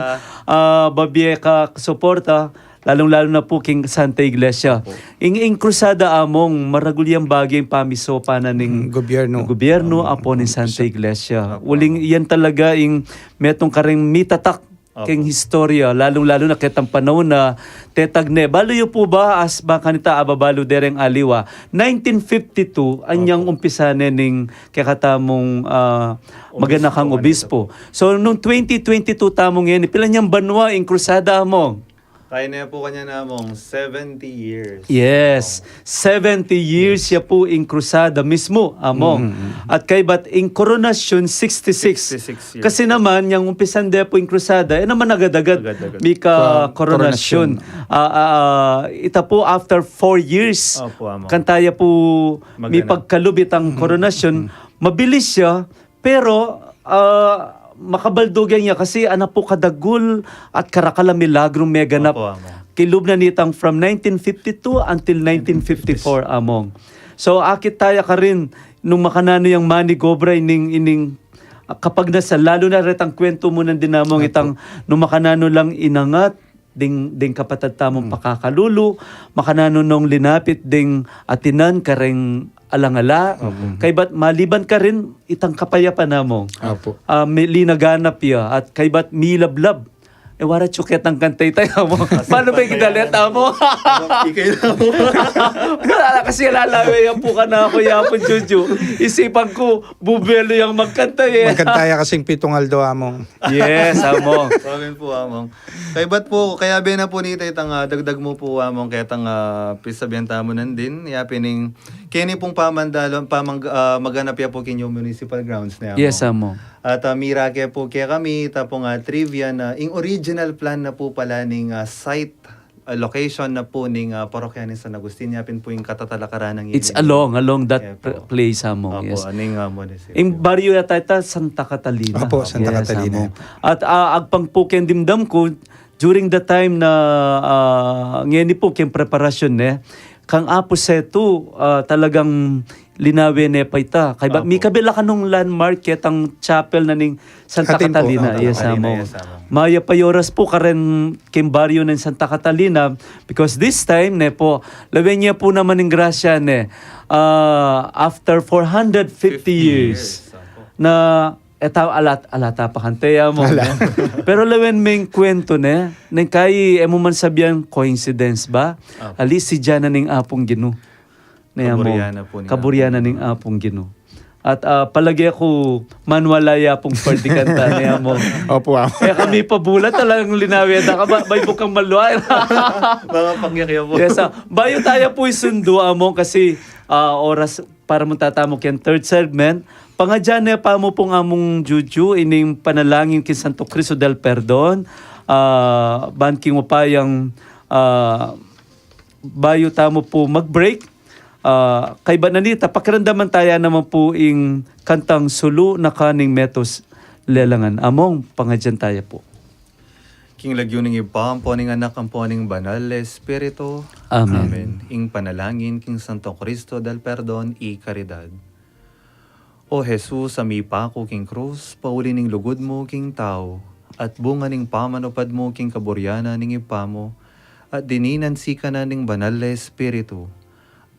babye ka suporta. Lalong-lalo na po king Santa Iglesia. Ing krusada among maragulyang bagay pamiso pa na ning gobyerno apo ni Santa Iglesia. Uling yan talaga ing metong karing mitatak king historia, lalong-lalo na kitang panahon na tetagne. Baloyo po ba as ba kanita ababalo dereng aliwa? 1952, anyang umpisa ning kakatamong maganakang obispo. So, noong 2022 tamong yan, pila niyang banwa ing krusada mo? Kaya na po kanya namong 70 years. Yes, 70 years siya po in krusada mismo among. At kay bat in koronasyon 66. 66 years. Kasi naman yung umpisan de po in krusada naman agad-agad Agad-agad. mika koronasyon. Ita po after 4 years Opo, amo. kantaya po may Magana. pagkalubit ang koronasyon. Mabilis siya pero makabaldugyan niya kasi po kadagul at karakala milagrong meganap. Opo, amo. Kilub na nitang from 1952 until 1954 among. So akit tayo ka rin nung makanano yung Manny Gobray ining kapag nasa lalo na retang kwento mo ng dinamong itang nung makanano lang inangat ding kapatid tamong pakakalulu makanano nung linapit ding atinan kareng alangala kay bat maliban ka rin itang kapayapa namo Apo. may linaganap ya at kay bat milablab wara chuket ang kantay tayo mo. Paano ba yung gidalit mo? Ikay na po. Kasi lalaway yan po ka na ako yapon, Juju. Isipan ko, bubelo yung magkantay eh. Magkantaya kasing pitong aldo among. Yes, amo. Amen po, among. Kaya ba't po, kaya na po nito itang dagdag mo po, among, kaya tang pisabihan mo nandin, yapining, kini pong pamandalo, maganap ya po kinyo municipal grounds na among. Yes, amo. At mira kaya po kaya kami, tapong trivia na, yung original plan na po pala ning site, location na po ning parokya ni San Agustin, yapin po yung katatalakaran ng It's along that Yeah, po. place, amo. Opo, Yes. aning municipal. Yung baryo yata ita, Santa Catalina. Opo, Santa Catalina. amo. At agpang po ken dimdam ko, during the time na ngeni po ken preparasyon kang apo seto talagang linawi pa ita. Kay ba, mi kabila kanong landmark ketang chapel na ning Santa Hatin po. Catalina. Yes, amo. yes, amo. Maya payoras po karen ken baryo ng Santa Catalina because this time po lawen niya po naman ng grasya after 450 years na eta alata pa kanteya mo. Pero lawen may kwento nang kay emo man sabihan coincidence ba? Ali si Jana ning apong Gino. Kaburyana po ni Kaburyana ning apong Gino. At palagi ako manwalaya pong party kanta niya mo. Opo, amo. Kaya kami pabulat talagang linawin na ka ba? May bukang maluay. Mga pangyakya po. Yes, bayo tayo po isundo amo kasi oras para mo tatamok yan third segment. Pangadyan pa mo pong among Juju ining panalangin kin Santo Cristo del Perdon. Banking mo pa yung bayo tamo po mag-break. Kay Bananita, pakiramdaman tayo naman po ing kantang sulu na kaning metos lelangan. Among pangadyan tayo po. King lagyuning iba, ang poning anak, ang poning banal, Espiritu. Amen. Ing panalangin, King Santo Cristo del Perdon, y caridad. O Jesus, amipa ko, King Cruz, pauli ning lugod mo, King Tao, at bunga ning pamanupad mo, King Kaburyana, ning ipa mo, at dininan sika na ning banal, Espiritu.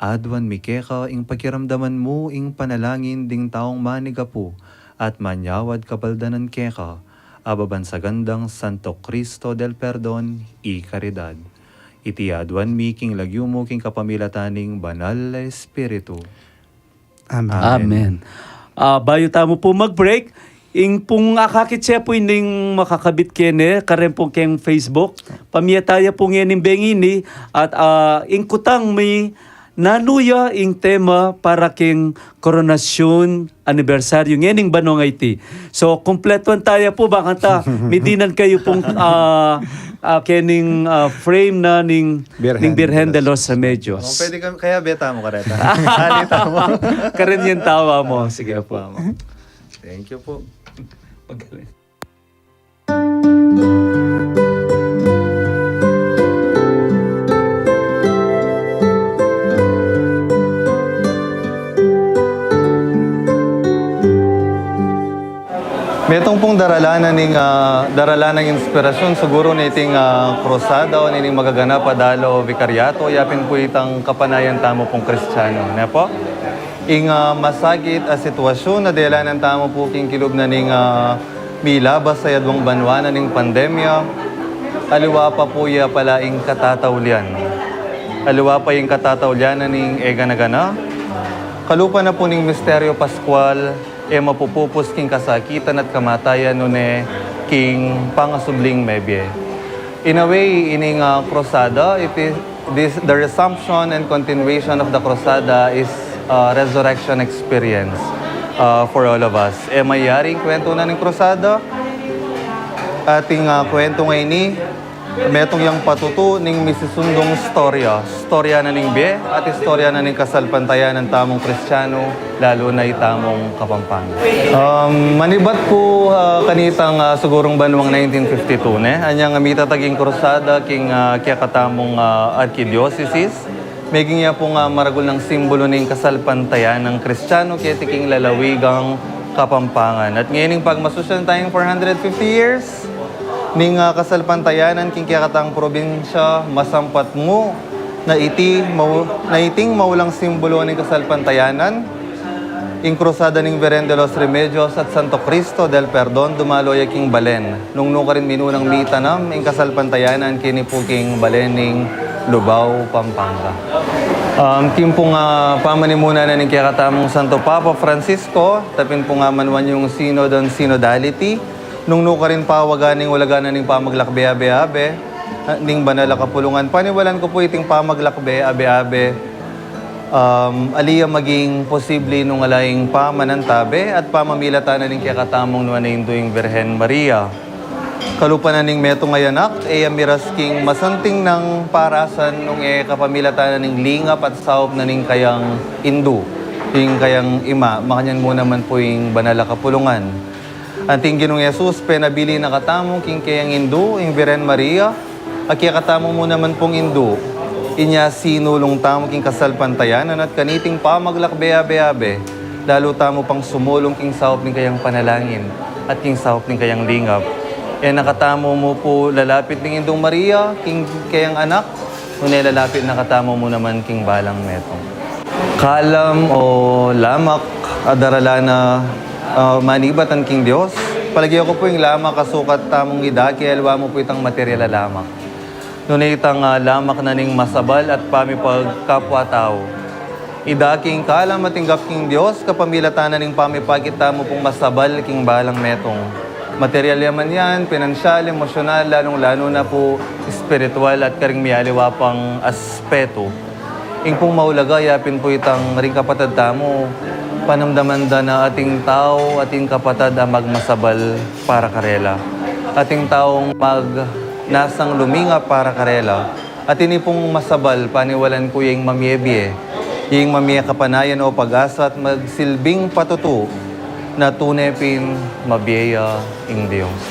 Adwan mikeka, ing pakiramdaman mo, ing panalangin, ding taong manigapu, at manyawad kabaldanan keka, ababan sa gandang Santo Cristo del Perdon, y caridad. Iti adwan mi, King lagyo mo, King kapamilataning banal, Espiritu. Amen. Amen. Bayo tamo po mag-break. Ing pong akakit siya po ining makakabit kene, karen po keng Facebook. Pamiyataya po ngayon bengini at ing kutang may nanuya ing tema para king koronasyon anibersaryo ngayon banong IT. So, kompletuan tayo po baka ta, midinan kayo pong kening frame na ning Birhen de los Remedios. Oh, pwede kaya beta mo kareta. Halita mo. Karen yung tawa mo. Sige po. Thank you po. Magaling. Metong pong daralanan ng inspirasyon siguro na iting krusada o nining magaganap adalo vikaryato yapin po itang kapanayan tamo pong Kristiyano. Ne po? Ing masagit a sitwasyon na delanan tamo po king kilub na ning milabas sa yadwang banwa na ning pandemya. Aliwa pa po ya pala ing katatawlian. Aliwa pa yung katatawlian na ning eganagana. Kalupa na po ning misteryo Pascual mapupupos king kasakitan at kamatayan no king pangasubling mebye. In a way, ining krusada, the resumption and continuation of the krusada is a resurrection experience for all of us. Mayaring kwento na ng krusada, ating kwento ngayon ni metong yang patuto ning misisundong storya na ning be at istorya na ning kasalpantayan ng tamong Kristiyano lalo na itamong Kapampangan. Manibat po kanitang sigurong banwang 1952 anyang amita taging krusada king kya katamong arkidiocese maging ya po maragol ng simbolo ning kasalpantayan ng Kristiyano kaya tiking lalawigang Kapampangan. At ngayon pagmasusyan tayong 450 years ning kasalpantayanan king kiyakatang probinsya masampat mo na iting maulang simbolo ning kasalpantayanan ing krusada ning Beren de los Remedios at Santo Cristo del Perdon dumaloy king balen. Nung ka rin minunang mitanam ing kasalpantayanan kini po king balen ning Lubao, Pampanga. Kim po nga pamanimuna na ning kakatamong Santo Papa Francisco, tapin po nga manwan yung Synod on Synodality. Nung ka rin pawaganing walaganan ning pamaglakbe abe-abe, ning banal a kapulungan. Paniwalan ko po iting pamaglakbe abe-abe, aliya maging posible nung alaying pamanantabe at pamamilatan na ning kakatamong nuan na induing Birhen Maria. Kalupanan ning meto ngayanak, miras king masanting ng parasan nung kapamilatan na ning lingap at saop na ning kayang indu, yung kayang ima, makanyan mo naman po yung banal a kapulungan. Anting Ginong Yesus, penabili na katamong king kayang indu, yung Birhen Maria, at kaya katamong mo naman pong indu, inya sinulong tamo king kasalpantayanan at kaniting pamaglakbe-abe-abe, lalo tamo pang sumulong king saop ning kayang panalangin at king saop ning kayang lingap. Nakatamo mo po lalapit ning Indong Maria, king kayang anak, ngunit lalapit nakatamo mo naman king balang metong. Kalam o lamak, adarala na manibatan king Diyos, palagi ako po yung lamak kasukat tamong idaki, alwa mo po itang materyala lamak. Ngunit itang lamak na ning masabal at pamipag kapwa-tao. Idaking kalam matinggap king Diyos, kapamilatan na ning pamipagita mo pong masabal king balang metong. Material yaman yan, pinansyal, emosyonal, lalong-lalo na po spiritual at karing miyaliwa pang aspeto. Ing pong maulaga, yapin po itang ring kapatad tamo, panamdaman da na ating tao, ating kapatad magmasabal para karela. Ating taong nasang luminga para karela. At ini pong masabal, paniwalan ko yung mamiyebye, yung mamiya kapanayan o pag-asa at magsilbing patutu na tunepin mabiya ing Diyos.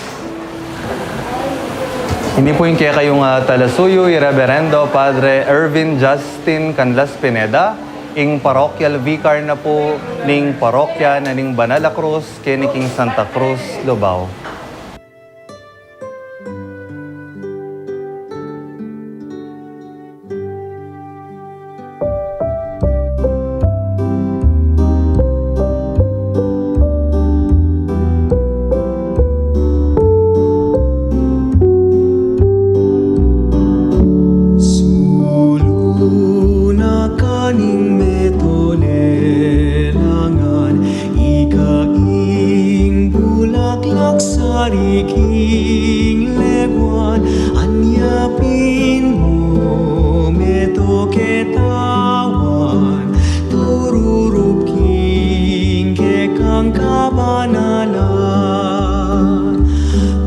Hindi po yung kaya kayong talasuyo, Reverendo Padre Ervin Justin Canlas Pineda, ing parochial vicar na po ning parokya na ning Banala Cruz, kiniking Santa Cruz, Lubao. Sariking leguan, anyapin mo, meto ketawan, tururup king kekang kabanalan.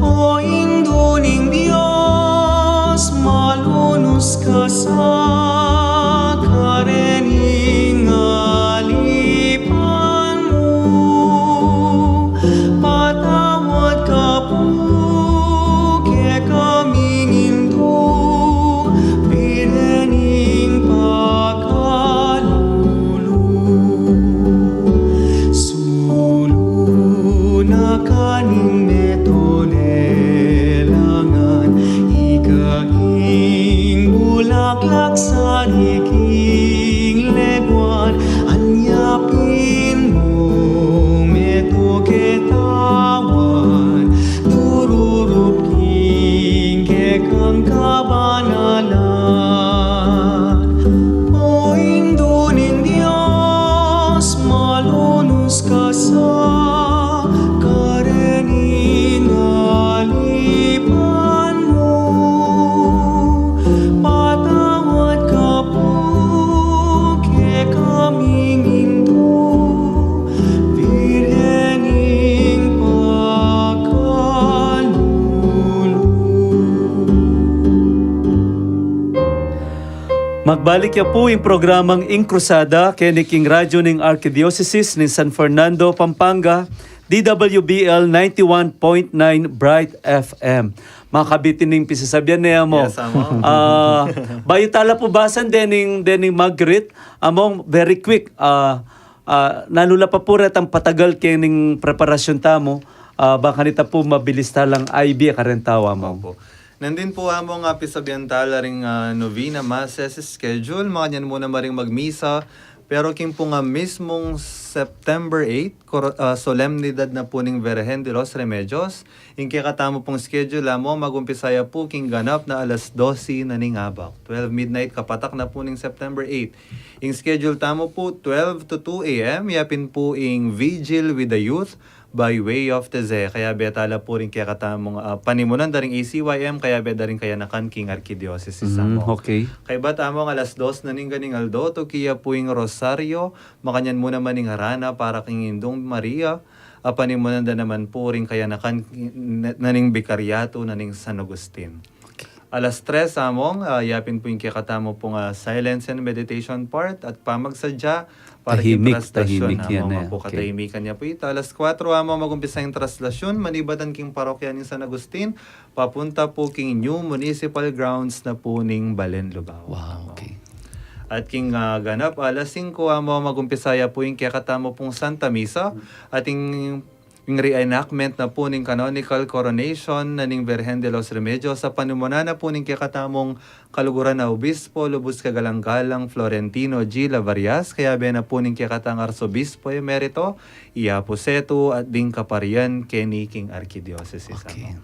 O induning Diyos, malunus ka sa karening alipan mo, patawad ka po ke kaming Hindu, pirening pagkalulu. Sulu na kaning metonelangan, ikaing bulaklak sa riking leguan, anyapin mo meto ketawan, tururup king kekang kabanalan. O indunin Diyos, malunus ka sa karening alipan mo, patawad ka po ke kaming Hindu, Birhening pagkalulu. Magbalik ya po yung programang Inkrusada kiniking radyo ng Archdiocese ng San Fernando, Pampanga, DWBL 91.9 Bright FM. Mga kabitin ng pisasabyan niya mo. Yes, amo. Bayo tala po basan dening Margaret, among very quick. Nalula pa po rin ang patagal kening preparasyon tamo. Baka nita po mabilis talang IB karentawa mo. Opo. Nandin po among pisabiantala ring novena masses schedule. Mga nyan muna maring magmisa, Pero king po nga mismong September 8, solemnidad na po ning Virgen de los Remedios, ing katamo pong schedule mo, magumpisaya po king ganap na alas 12 na ning abak. 12 midnight kapatak na po ning September 8. Ing schedule tamo po 12 to 2 a.m. Yapin po ing vigil with the youth by way of Teze. Kaya betala po rin kaya katamong panimunan daring ACYM, kaya beta rin kaya nakan king Arkidiocese mo. Okay. Kay ba tamong alas 2 na ning ganing aldo, to kiya po ing Rosario, makanyan mo naman ning harana para king Indong Maria, panimunan da naman po rin kaya nakan naning Bikaryato naning San Agustin. Alas 3 among, yapin po yung kikatamo pong silence and meditation part at pamagsadya para Tahimik, traslasyon. tahimik yan eh. Po Okay. katahimikan niya po ito. Alas 4 among magumpisa yung traslasyon, manibatan king parokya ni San Agustin, papunta po king new municipal grounds na po ning Balen, Lubao. Wow, okay. At king ganap, alas 5 among magumpisaya po yung kikatamo pong Santa Misa, ating yung reenactment na po ning canonical coronation na ning Virgen de los Remedios sa panumuna na po ning kikatamong kaluguran na Obispo Lubos Kagalang-galang Florentino G. Lavarias, kaya na po ning kikatang Arsobispo Emerito Iaposeto at ding Kaparian Kenny King Arkidiocese. Okay.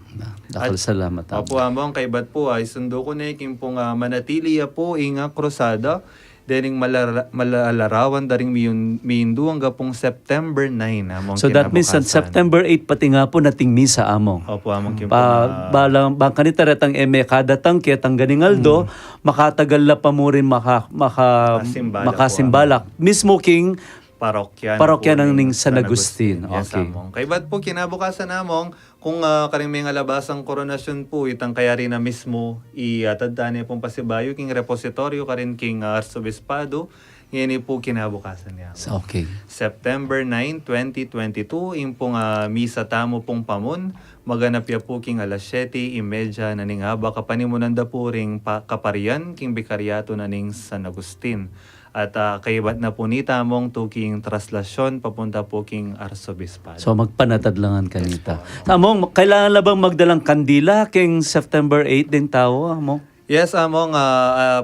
Dakal salamat. Opo among kaibat po ay sundo ko na iking pong manatili po inga krusada dening malalarawan daring miindu hanggang pong September 9 among So that means on kinabukasan. September 8 pati nga po nating misa among. Opo among king Balang bang kanita retang kadatang ketang ganingaldo makatagal la pa mo rin makasimbalak. Mismo king parokya Parokya po ng ning San Agustin. Yes, Okay. among. Kay ba't po kinabukasan namong kung karing alabasang koronasyon po itang kaya rin na mismo iatadaan niya pong pasibayo king repositoryo karin king arsobispado ngayon po kinabukasan niya. So, okay. September 9, 2022, yung pong misa tamo pong pamun, maganap ya po king alas 7:30 na ning haba kapanimunan da po ring kaparian king Bikaryato na ning San Agustin. At kaibat na po ni tamong to king traslasyon papunta po king Arsobispado. So magpanatadlangan kanita. Among kailangan la bang magdalang kandila king September 8 din tao among? Yes, among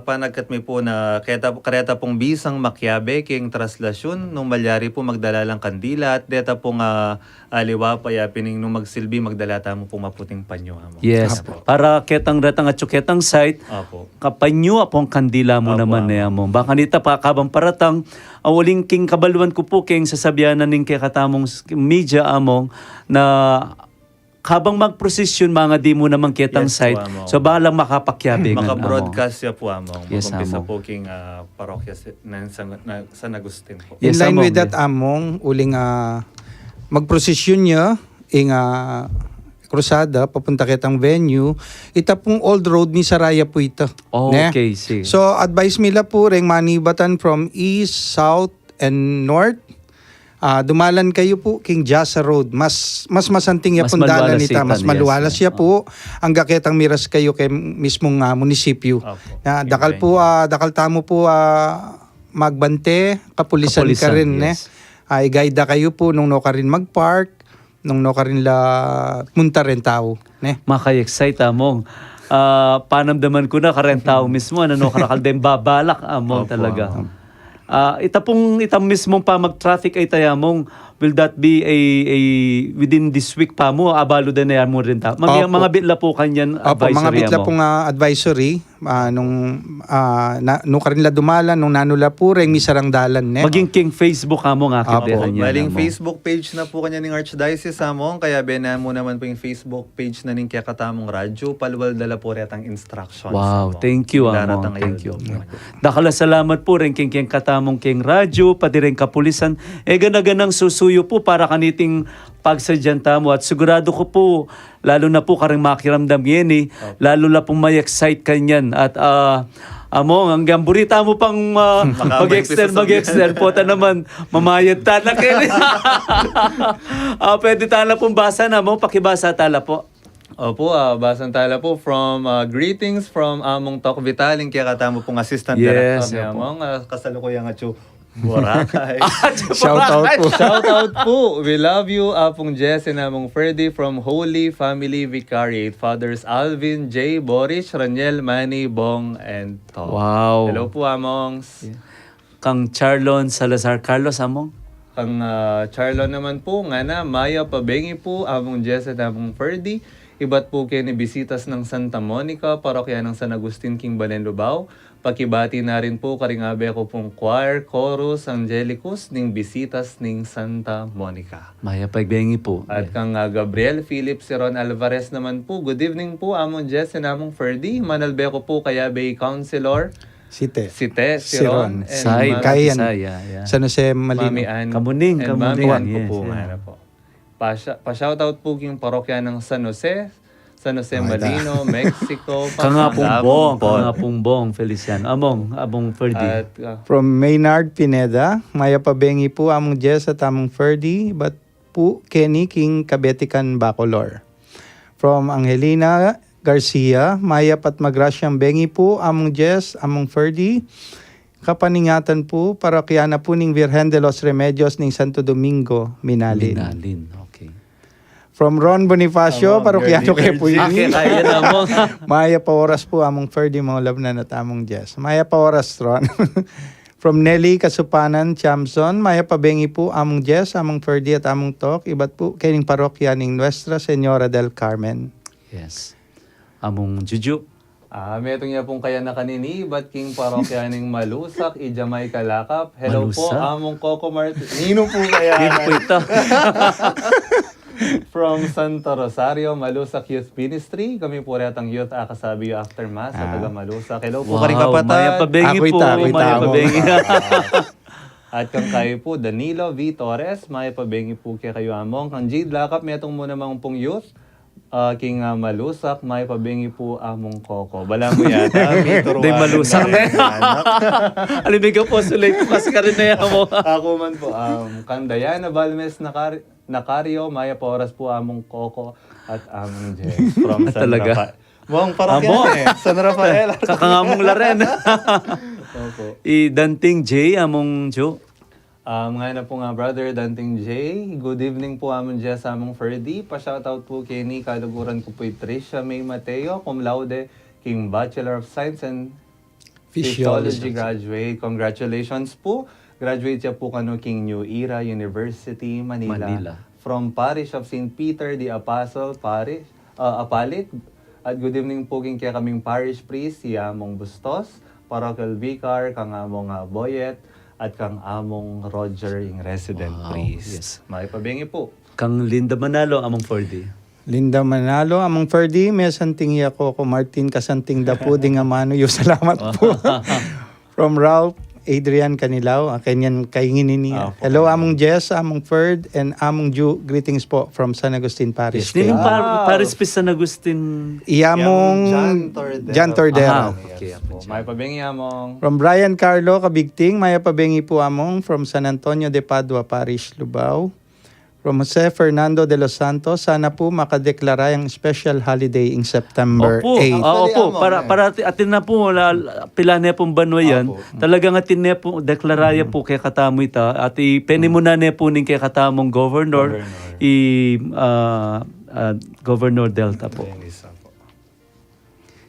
panagkat mi po na kareta pong bisang makyabe king traslasyon nung malyari po magdala lang kandila at deta pong aliwa pa ya pining nung magsilbi magdala tamo pong maputing panyo among. Yes. Apo. Para ketang retang at ketang site Apo. kapanyo apong kandila mo Apo, naman apo. niya mo. Baka nita pa kabang paratang awaling king kabaluan ko po king sasabihanan ning kay katamong media among na habang magprosesyon mga di mo naman kitang Yes, site. po, amo. So balang makapakyabe nga Maka-broadcast ya po among. Yes, Mag-umpisa amo. po king parokya ng San Agustin po. In Yes, line among, with that, among, uling magprosesyon niya, ing krusada, papunta kitang venue, ita pong old road ni Saraya po ito. Oh, Ne? okay, sige. So, advice nila po ring manibatan from east, south, and north. Dumalan kayo po king Jasa Road. Mas masanting ya Mas pundalan maluwalas nita. Mas itan, maluwalas yes. siya po. Ang gaketang miras kayo kay mismong munisipyo. Opo. Dakal po, dakal tamo po magbante, kapulisan ka rin. Yes. Ay guide kayo po nung no ka rin mag-park, nung no ka rin la munta rin tao. Ne? Maka-excite among. Panamdaman ko na karen tao mismo ano karakal din babalak among Opo, talaga. amo. Itam mismong pa mag-traffic ay tayamong will that be a within this week pa mo abalo din na yan mo rin ta. Opo. Mga bitla po kanyan Opo, mga advisory bitla mo. pong advisory nung nung ka rin la dumalan, nung nanula po rin misarang dalan. Ne? Maging king Facebook amo nga Opo. kit kanyan. Baling amo. Facebook page na po kanya ng Archdiocese among, kaya bena mo naman po yung Facebook page na ning kakatamong radyo, palwal dala po retang instructions. Wow, among. thank you Daratang amo. Thank you. ayudo. Dakala salamat po rin king katamong king radyo pati rin kapulisan. Ganaganang susuyo po para kaniting pagsadyanta mo at sigurado ko po lalo na po karang makiramdam yan lalo na pong may excite kanyan at among hanggang burita mo pang mag-extend po ta naman mamayad tala kayo. Pwede tala pong basa na mo pakibasa tala po. Opo, basan tala po from greetings from among Tok Vitaling kaya katamo pong assistant Yes, director ni opo. among kasalukuyang atyo Boracay. Shout out po. Shout out po. We love you, Apong Jess and Among Ferdy from Holy Family Vicariate. Fathers Alvin, J, Boris, Raniel, Manny, Bong, and Tom. Wow. Hello po, Amongs. kang Charlon Salazar Carlos among. Ang Charlo naman po, nga na, Maya Pabengi po, among Jessa at among Ferdy. Iba't po kayo ni bisitas ng Santa Monica, parokya ng San Agustin King Balen Lubao. Pakibati na rin po karingabe ko pong choir, chorus, angelicus, ning bisitas ning Santa Monica. Maya Pabengi po. At kang Gabriel Philip Siron Alvarez naman po, good evening po, among Jess and among Ferdy. Manalbe ko po kaya Bay Councilor, Site. si Te Siron, and Say, Kayan. Bisaya, yeah. San Jose Mami Malino. Ann. Kamuning, and Mami kamuning, Ann po yes, po, yeah. nga na po. Pa-shoutout po yung parokya ng San Jose Malino, Mexico. Kangapong bong, Feliciano. Among Ferdy. At From Maynard Pineda, Maya Pabengi po among Jess at among Ferdy, but po Kenny King Kabetikan Bacolor. From Angelina Garcia, Maya Patmagrasyang Bengi po among Jess, among Ferdy. Kapaningatan po, parokyana po ning Virgen de los Remedios ning Santo Domingo, Minalin. Minalin, okay. From Ron Bonifacio, parokyano kay po Okay, kaya na mo. Maya Paoras po among Ferdy, mga love na natamong Jess. Maya Paoras, Ron. From Nelly Kasupanan, Chamson, Maya Pabengi po among Jess, among Ferdy at among Tok. Iba't po kaining parokya ning Nuestra Señora del Carmen. Yes. Among Juju. metong niya pong kaya na kanini, ba't king parokya ng Malusak, Ijamay Kalakap. Hello po, Malusak? among Coco Martin. Nino po kaya Yun po ito. from Santa Rosario, Malusak Youth Ministry. Kami po rin ang Youth Akasabi Aftermath sa taga Malusak. Hello po, karing kapatid. Maya Pabengi Ako po. ita Maya mo. Pabengi. At kang kayo po, Danilo V. Torres, Maya Pabengi po kaya kayo among. Kang Jade Lakap, metong muna mga pong youth. King Malusak, Maya Pabengi po among Coco. Bala mo yata. Day Malusak. Alimig po, sulay po kasi ka rin na yan mo. Ako man po, kang Diana Balmes Nacario, Maya Poras po among Coco at among Jess from San Talaga? Rafael. Buong parokya Amo. na eh. San Rafael. Kakangamong laren. Opo. Danting J, among Jo. Nga na po nga, brother Danting J. Good evening po among Jess, among Ferdy. Pa-shoutout po kay ni kaluguran ko po Tricia May Mateo, cum laude, king Bachelor of Science and Physiology graduate. Congratulations po. Graduate siya po kano King New Era University, Manila. From Parish of St. Peter the Apostle, Parish, Apalit. At good evening po king kaya kaming Parish Priest, si Among Bustos, Parochial Vicar, kang Among Boyet, at kang Among Roger, yung Resident Priest. Yes. Makipabengi po. Kang Linda Manalo, among Ferdy. Linda Manalo, among Ferdy, may santing ko Martin kasanting da po, di nga mano yung salamat po. From Ralph Adrian Canilao, kanyan kaingin niya. Hello, among Jess, among Ferd, and among Ju, greetings po from San Agustin Parish. Yes, nilang Paris Pis San Agustin. Iyamong John Tordero. Okay, Makipabengi among. From Brian Carlo, Kabigting, Maya Pabengi po among from San Antonio de Padua Parish, Lubao. From Jose Fernando de los Santos, sana po makadeklara yung special holiday in September 8. Opo, para atin na po, pila na pong banwayan, talagang atin na po, deklaraya po kay katamo ita, at ipeni mo na po ning kay katamong governor, Governor Delta po.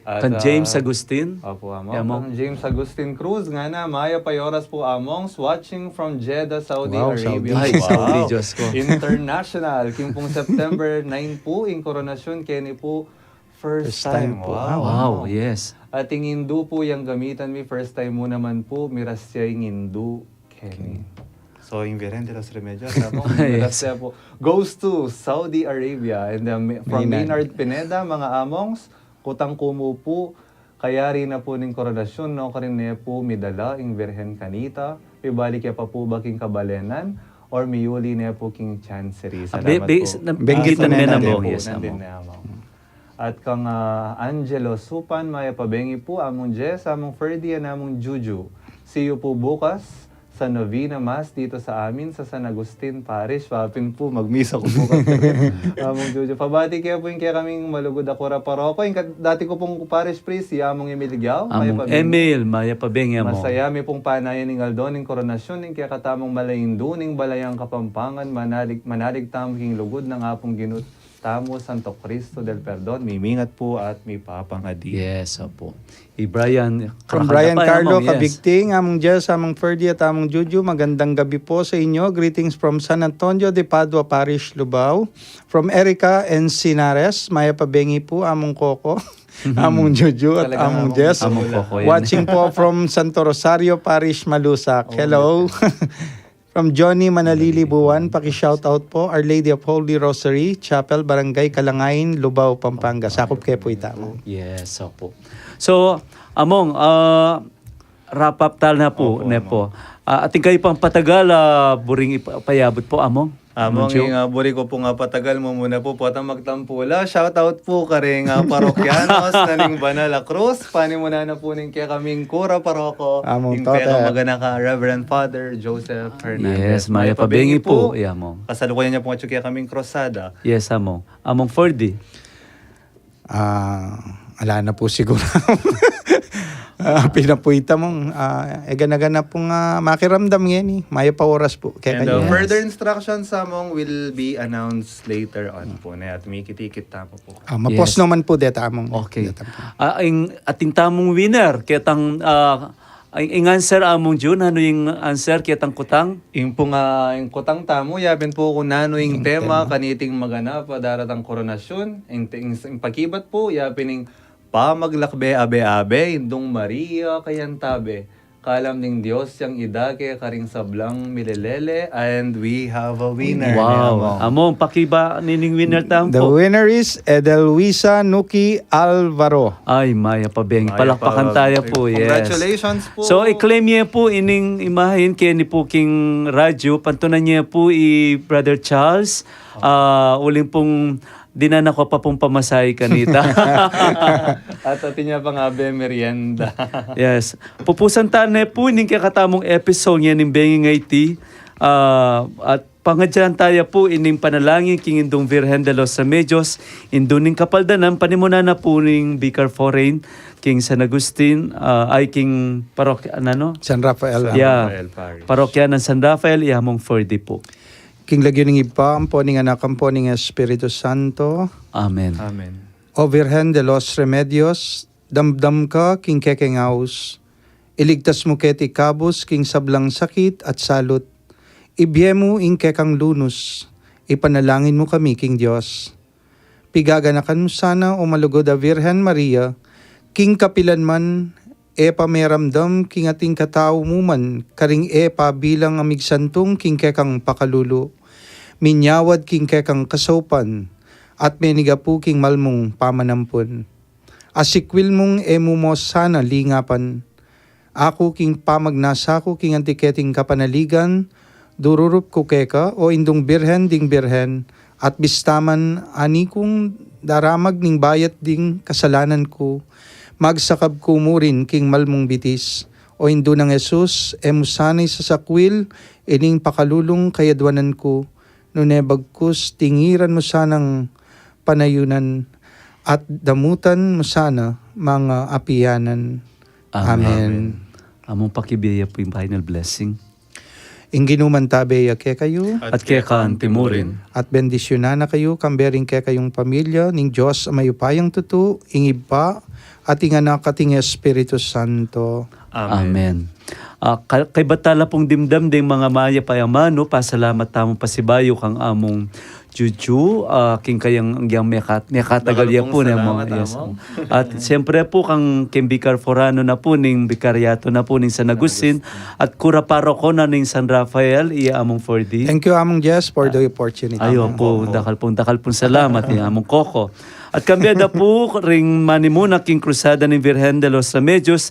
Kan James Agustin. Opo, among. Among. Kang James Agustin Cruz, nga na, Maya Payoras po among, watching from Jeddah, Saudi Arabia. Ay, Saudi, Diyos ko. International. King pong September 9 po, in koronasyon, Kenny po, first time. po. Wow, yes. At yung Hindu po yung gamitan mi, first time mo naman po, mirasya yung Hindu, Kenny. So, yung Virgen de los Remedios, mirasya po, goes to Saudi Arabia. And from Maynard Pineda, mga amongs, kutang kumu po, kaya rin na po ning koronasyon, no, karin na po midala, ing Virgen Kanita, ibalik ya pa po baking kabalenan, or miyuli na po king chancery. Salamat po. Benggit na menabong, po, yes, nandin among. na among. At kang Angelo Supan, Maya Pabengi po, among Jess, among Ferdy, and among Juju. See you po bukas sa Novena Mass dito sa amin sa San Agustin Parish. Papin po, magmisa ko po kami. Among Juju. Pabati kaya po yung kaya kaming malugod akura paroko. Yung dati ko pong parish priest, si Among Emil Giao. Among Emil, Maya Pabengi mo. Masaya mi pong panayan ng Aldon, ng koronasyon, ng kaya katamong malayindo, ng balayang kapampangan, manalig tamking lugod ng apong Estamos Santo Cristo del Perdon, mimingat po at mi papangadi. Yes, opo. Brian From Brian Carlo, yes. Kabigting, among Jess, among Ferdi at among Juju, magandang gabi po sa inyo. Greetings from San Antonio de Padua Parish, Lubao. From Erica and Sinares, Maya Pabengi po, among Coco, among Juju at Talagang among among Jess. Among Coco yan. Watching po from Santo Rosario Parish, Malusac. Hello. From Johnny Manalili Buwan, paki-shoutout po, Our Lady of Holy Rosary, Chapel, Barangay Kalangain, Lubao, Pampanga. Sakop kayo po itamo. Yes, opo. So, among, wrap up tal na po, Opo, nepo. Ating kayo pang patagal, buring ipayabot po, among. Among Joe? buri ko po nga patagal mo muna po patang magtampula. Shoutout po ka rin parokyanos naning Banala Cruz. Pani mo na po ning kaya kaming kura paroko. Among Yung tote. kaya magana ka Reverend Father Joseph Yes, Hernandez. Maya Pabengi po. Yeah, among. Kasalukuyan niya po nga kaya kaming krosada. Yes, among. Among 4D. Ala na po siguro. Pinapuita mong gana-gana pong makiramdam yan eh. Maya pa oras po. Kaya And kayo. further instructions among will be announced later on po na at may kitikit tapo po. Mapos Yes. naman po deta among. Okay. Ating tamong winner, ketang ang answer among June, ano yung answer ketang kutang? Yung po nga, yung kutang tamo, yabin po kung nano yung tema, kaniting magana pa daratang koronasyon. Yung pagkibat po, yabin yung pamaglakbe abe-abe, indong Maria kayantabe. Kalam ning Diyos yang idake karing sablang milelele, and we have a winner. Wow. Among, pakiba nining winner The tampo. winner is Edelwisa Nuki Alvaro. Ay, Maya Pabengi. Maya Palakpakan pa- tayo po, yes. Congratulations po. So, i-claim niya po ining imahin kaya ni po King Radyo. Pantunan niya po Brother Charles. Uling pong dinan ako pa pong pamasay kanita. At atin niya pang abe merienda. Yes. Pupusan na po ining kakatamong episode niya ng Bengi Ngayti. At pangadyan tayo po ining panalangin king indong Virgen de los Remedios. Induning kapaldanan, panimuna na po ning Vicar Foreign, King San Agustin, ay King Parokya, ano? San Rafael. Yeah. Rafael Parish. Parokya ng San Rafael, ihamong 4D po. King lagyo ng ipa, ang poning anak, ang poning Espiritu Santo. Amen. Amen. O Virgen de los Remedios, damdam ka, king kekengaus. Iligtas mo keti kabus, king sablang sakit at salut. Ibyemo ing kekang lunus. Ipanalangin mo kami, king Diyos. Pigaganakan mo sana o malugod a Virgen Maria, king kapilan man, pameramdam, king ating katao mo man, karing bilang amig santong, king kekang pakalulu. Minyawad king kekang kasopan, at menigapu king malmong pamanampun. Asikwil mong emumos sana lingapan. Ako king pamagnasako king antiketing kapanaligan, dururup ko keka o indong birhen ding birhen, at bistaman ani kong daramag ning bayat ding kasalanan ko, magsakab ko mo rin king malmong bitis, o indo ng Jesus, emusanay sa sakwil, ining pakalulong kayadwanan ko, nunebagkus, tingiran mo sanang panayunan, at damutan mo sana mga apiyanan. Amen. Among pakibiyaya po yung final blessing. Inginuman tabeya ke kayo, At kaya kaan timurin. at bendisyonan na kayo, kambering ke kayong pamilya, ning Diyos mayupayang tutu, ingib pa, at inganak ating Espiritu Santo. Amen. Kay batala pong dimdam ding mga maya payamano, pasalamat tamong pasibayo kang among Juju, king kayang ang mekatagal ya po na Salamat, mga yes. amo. At siyempre po kang Vicar Forano na po ning Bikaryato na po ning San Agustin at Kura Paroko na ning San Rafael iya among 4D. Thank you, Among Jess, for the opportunity. Ayo po, dakal pong salamat ni among Coco. At kambeda po ring manimuna king krusada ni Virgen de los Remedios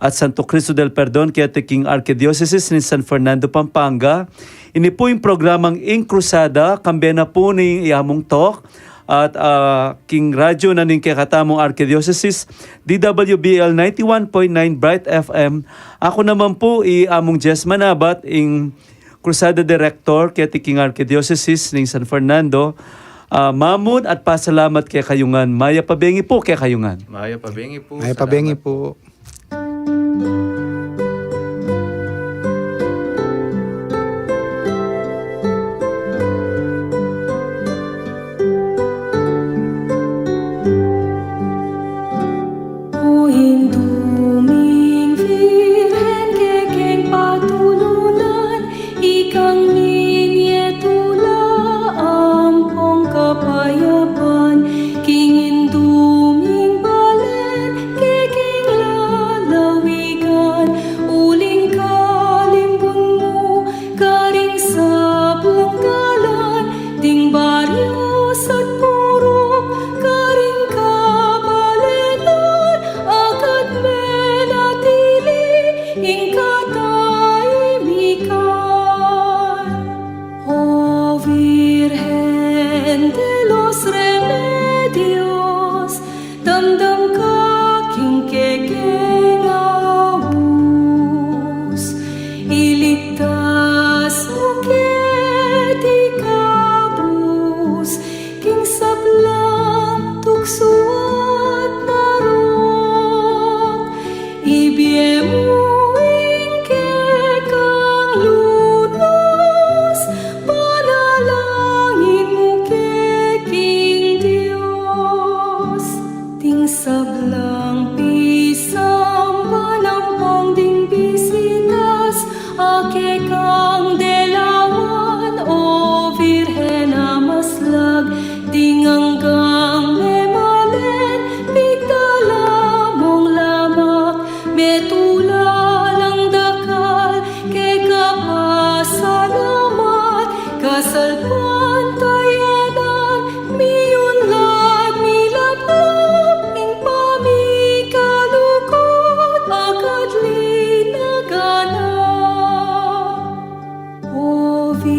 at Santo Cristo del Perdon kaya King Archdiocese ni San Fernando, Pampanga. Ini po yung programang In Crusada, kambena po ni iamong talk at King Radyo na ning kakatamong Archdiocese, DWBL 91.9 Bright FM. Ako naman po iamong Jess Manabat, ing Crusada Director kaya King Archdiocese ning San Fernando. Mamon at pasalamat kay kayungan. Maya Pabengi po kay kayungan. Maya Pabengi po. Ay, pabengi po.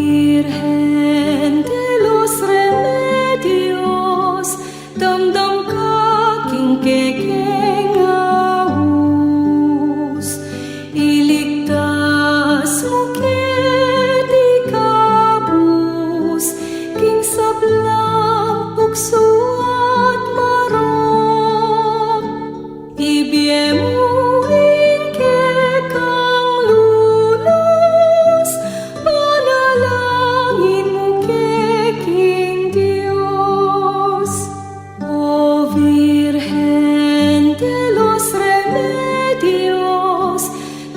Virgen de los Remedios, damdam ka king kekeng awus. Iligtas mo kedi kabus, king sablang pukso at marot. Ibiemu ingke kang lunas, panalangin mo keking Diyos. O Virgen de los Remedios,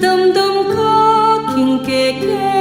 damdam ka king keke